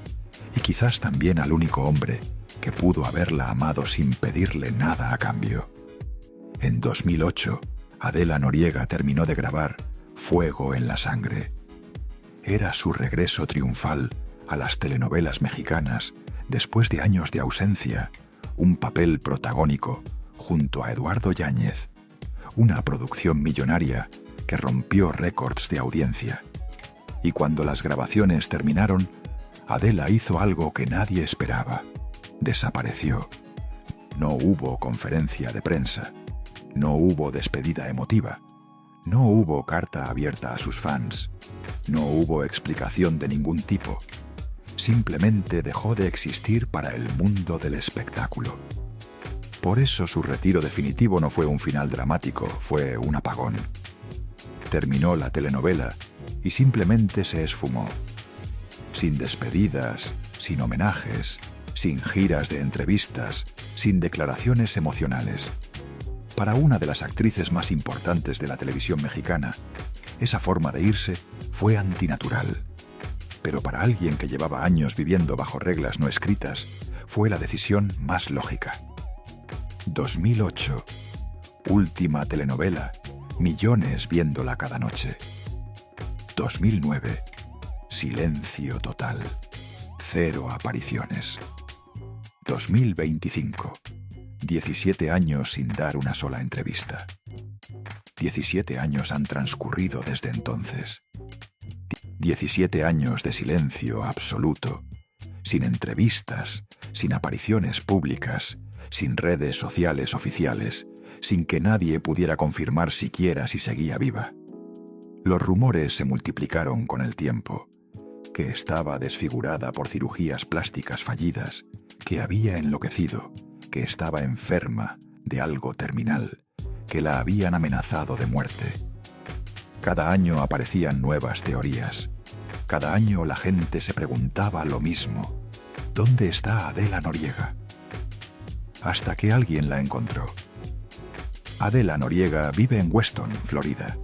Y quizás también al único hombre que pudo haberla amado sin pedirle nada a cambio. En 2008, Adela Noriega terminó de grabar Fuego en la Sangre. Era su regreso triunfal a las telenovelas mexicanas después de años de ausencia, un papel protagónico junto a Eduardo Yáñez, una producción millonaria que rompió récords de audiencia. Y cuando las grabaciones terminaron, Adela hizo algo que nadie esperaba. Desapareció. No hubo conferencia de prensa. No hubo despedida emotiva. No hubo carta abierta a sus fans. No hubo explicación de ningún tipo. Simplemente dejó de existir para el mundo del espectáculo. Por eso su retiro definitivo no fue un final dramático, fue un apagón. Terminó la telenovela y simplemente se esfumó. Sin despedidas, sin homenajes, sin giras de entrevistas, sin declaraciones emocionales. Para una de las actrices más importantes de la televisión mexicana, esa forma de irse fue antinatural. Pero para alguien que llevaba años viviendo bajo reglas no escritas, fue la decisión más lógica. 2008. Última telenovela, millones viéndola cada noche. 2009. Silencio total. 0 apariciones. 2025. 17 años sin dar una sola entrevista. 17 años han transcurrido desde entonces. 17 años de silencio absoluto, sin entrevistas, sin apariciones públicas, sin redes sociales oficiales, sin que nadie pudiera confirmar siquiera si seguía viva. Los rumores se multiplicaron con el tiempo, que estaba desfigurada por cirugías plásticas fallidas, que había enloquecido, que estaba enferma de algo terminal, que la habían amenazado de muerte. Cada año aparecían nuevas teorías. Cada año la gente se preguntaba lo mismo: ¿dónde está Adela Noriega? Hasta que alguien la encontró. Adela Noriega vive en Weston, Florida.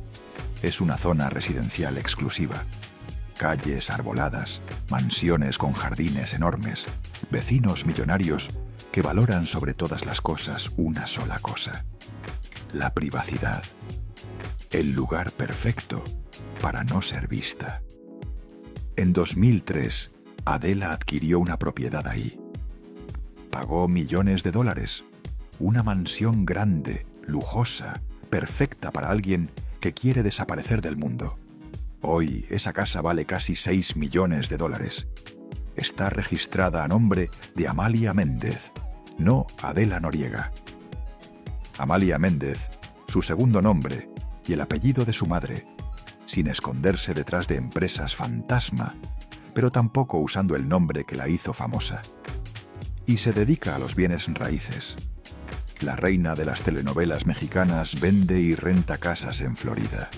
Es una zona residencial exclusiva. Calles arboladas, mansiones con jardines enormes, vecinos millonarios que valoran sobre todas las cosas una sola cosa: la privacidad. El lugar perfecto para no ser vista. En 2003, Adela adquirió una propiedad ahí. Pagó millones de dólares. Una mansión grande, lujosa, perfecta para alguien que quiere desaparecer del mundo. Hoy esa casa vale casi 6 millones de dólares. Está registrada a nombre de Amalia Méndez, no Adela Noriega. Amalia Méndez, su segundo nombre y el apellido de su madre, sin esconderse detrás de empresas fantasma, pero tampoco usando el nombre que la hizo famosa. Y se dedica a los bienes raíces. La reina de las telenovelas mexicanas vende y renta casas en Florida.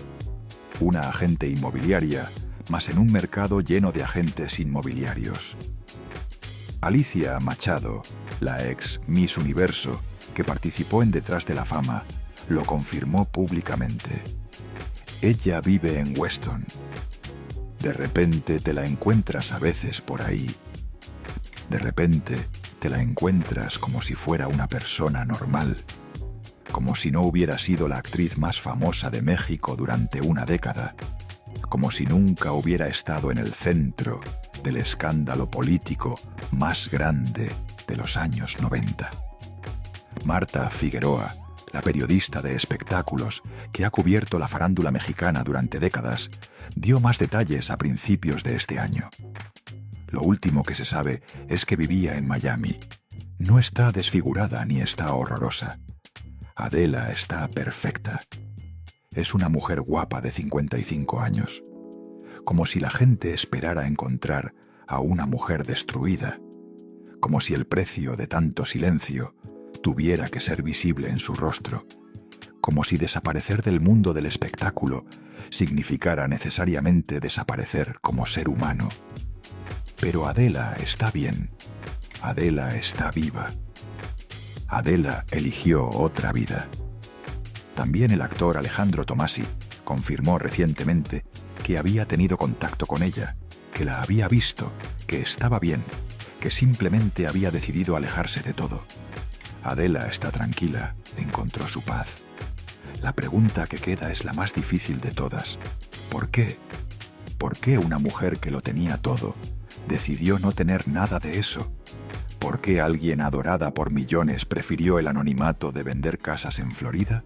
Una agente inmobiliaria, más en un mercado lleno de agentes inmobiliarios. Alicia Machado, la ex Miss Universo, que participó en Detrás de la Fama, lo confirmó públicamente. Ella vive en Weston. De repente te la encuentras a veces por ahí. De repente te la encuentras como si fuera una persona normal, como si no hubiera sido la actriz más famosa de México durante una década, como si nunca hubiera estado en el centro del escándalo político más grande de los años 90. Marta Figueroa, la periodista de espectáculos que ha cubierto la farándula mexicana durante décadas, dio más detalles a principios de este año. Lo último que se sabe es que vivía en Miami. No está desfigurada ni está horrorosa. Adela está perfecta. Es una mujer guapa de 55 años. Como si la gente esperara encontrar a una mujer destruida. Como si el precio de tanto silencio tuviera que ser visible en su rostro. Como si desaparecer del mundo del espectáculo significara necesariamente desaparecer como ser humano. Pero Adela está bien. Adela está viva. Adela eligió otra vida. También el actor Alejandro Tommasi confirmó recientemente que había tenido contacto con ella, que la había visto, que estaba bien, que simplemente había decidido alejarse de todo. Adela está tranquila, encontró su paz. La pregunta que queda es la más difícil de todas. ¿Por qué? ¿Por qué una mujer que lo tenía todo decidió no tener nada de eso? ¿Por qué alguien adorada por millones prefirió el anonimato de vender casas en Florida?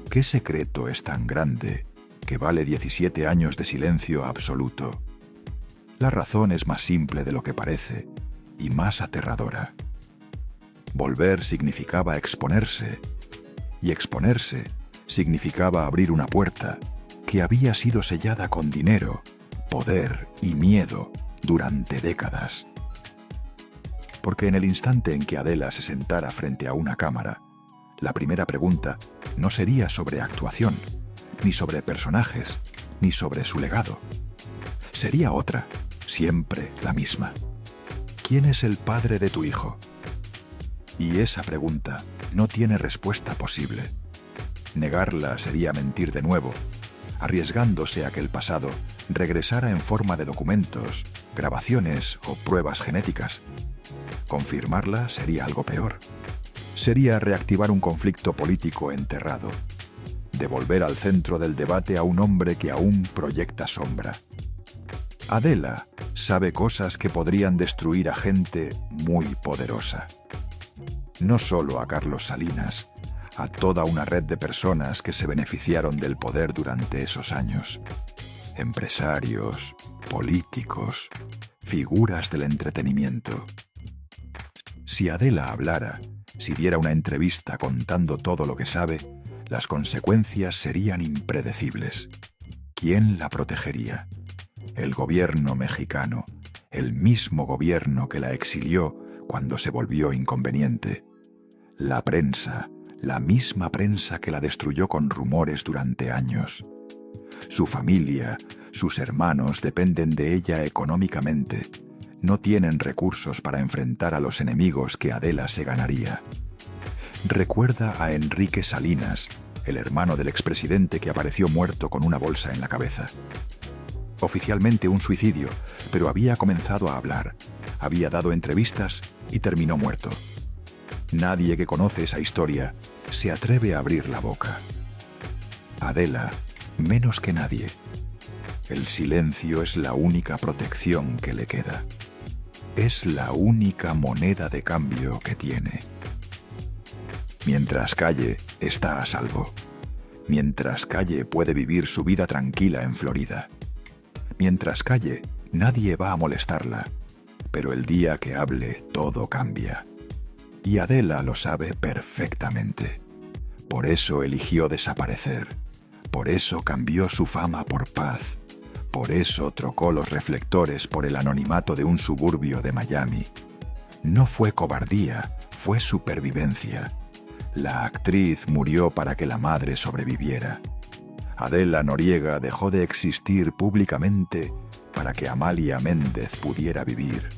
¿Qué secreto es tan grande que vale 17 años de silencio absoluto? La razón es más simple de lo que parece y más aterradora. Volver significaba exponerse, y exponerse significaba abrir una puerta que había sido sellada con dinero, poder y miedo durante décadas. Porque en el instante en que Adela se sentara frente a una cámara, la primera pregunta no sería sobre actuación, ni sobre personajes, ni sobre su legado. Sería otra, siempre la misma. ¿Quién es el padre de tu hijo? Y esa pregunta no tiene respuesta posible. Negarla sería mentir de nuevo, arriesgándose a que el pasado regresara en forma de documentos, grabaciones o pruebas genéticas. Confirmarla sería algo peor. Sería reactivar un conflicto político enterrado, devolver al centro del debate a un hombre que aún proyecta sombra. Adela sabe cosas que podrían destruir a gente muy poderosa. No solo a Carlos Salinas, a toda una red de personas que se beneficiaron del poder durante esos años. Empresarios, políticos, figuras del entretenimiento. Si Adela hablara, si diera una entrevista contando todo lo que sabe, las consecuencias serían impredecibles. ¿Quién la protegería? El gobierno mexicano, el mismo gobierno que la exilió cuando se volvió inconveniente. La prensa, la misma prensa que la destruyó con rumores durante años. Su familia, Sus hermanos dependen de ella económicamente. No tienen recursos para enfrentar a los enemigos que Adela se ganaría. Recuerda a Enrique Salinas, el hermano del expresidente que apareció muerto con una bolsa en la cabeza. Oficialmente un suicidio, pero había comenzado a hablar, había dado entrevistas y terminó muerto. Nadie que conoce esa historia se atreve a abrir la boca. Adela, menos que nadie. El silencio es la única protección que le queda. Es la única moneda de cambio que tiene. Mientras calle, está a salvo. Mientras calle, puede vivir su vida tranquila en Florida. Mientras calle, nadie va a molestarla. Pero el día que hable, todo cambia. Y Adela lo sabe perfectamente. Por eso eligió desaparecer. Por eso cambió su fama por paz. Por eso trocó los reflectores por el anonimato de un suburbio de Miami. No fue cobardía, fue supervivencia. La actriz murió para que la madre sobreviviera. Adela Noriega dejó de existir públicamente para que Amalia Méndez pudiera vivir.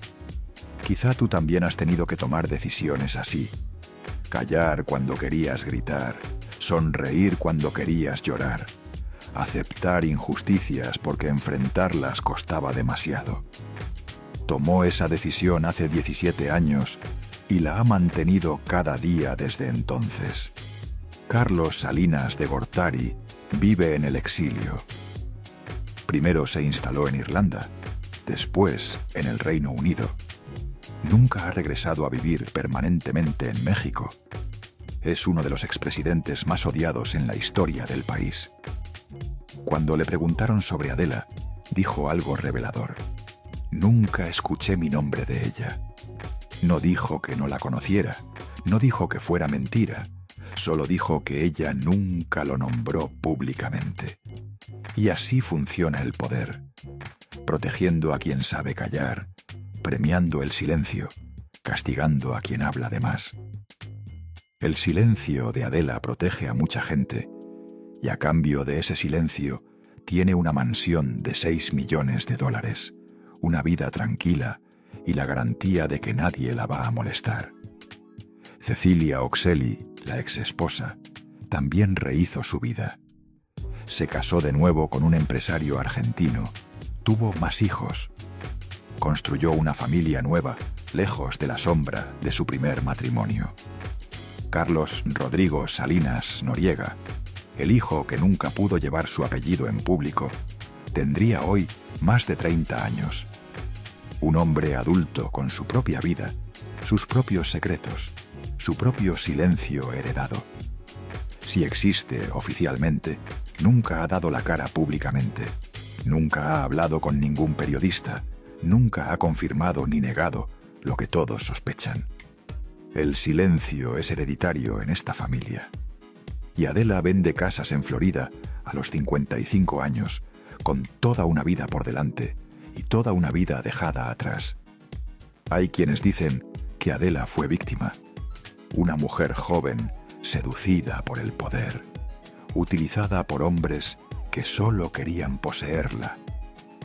Quizá tú también has tenido que tomar decisiones así. Callar cuando querías gritar, sonreír cuando querías llorar, aceptar injusticias porque enfrentarlas costaba demasiado. Tomó esa decisión hace 17 años y la ha mantenido cada día desde entonces. Carlos Salinas de Gortari vive en el exilio. Primero se instaló en Irlanda, después en el Reino Unido. Nunca ha regresado a vivir permanentemente en México. Es uno de los expresidentes más odiados en la historia del país. Cuando le preguntaron sobre Adela, dijo algo revelador. Nunca escuché mi nombre de ella. No dijo que no la conociera, no dijo que fuera mentira, solo dijo que ella nunca lo nombró públicamente. Y así funciona el poder, protegiendo a quien sabe callar, premiando el silencio, castigando a quien habla de más. El silencio de Adela protege a mucha gente, y a cambio de ese silencio tiene una mansión de $6 millones, una vida tranquila y la garantía de que nadie la va a molestar. Cecilia Oxeli, la exesposa, también rehizo su vida. Se casó de nuevo con un empresario argentino, tuvo más hijos, construyó una familia nueva, lejos de la sombra de su primer matrimonio. Carlos Rodrigo Salinas Noriega, el hijo que nunca pudo llevar su apellido en público, tendría hoy más de 30 años. Un hombre adulto con su propia vida, sus propios secretos, su propio silencio heredado. Si existe oficialmente, nunca ha dado la cara públicamente, nunca ha hablado con ningún periodista, nunca ha confirmado ni negado lo que todos sospechan. El silencio es hereditario en esta familia. Y Adela vende casas en Florida a los 55 años, con toda una vida por delante y toda una vida dejada atrás. Hay quienes dicen que Adela fue víctima. Una mujer joven, seducida por el poder, utilizada por hombres que solo querían poseerla,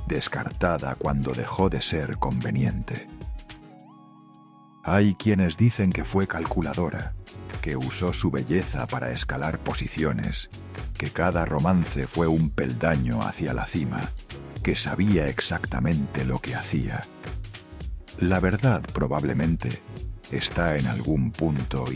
descartada cuando dejó de ser conveniente. Hay quienes dicen que fue calculadora, que usó su belleza para escalar posiciones, que cada romance fue un peldaño hacia la cima, que sabía exactamente lo que hacía. La verdad probablemente está en algún punto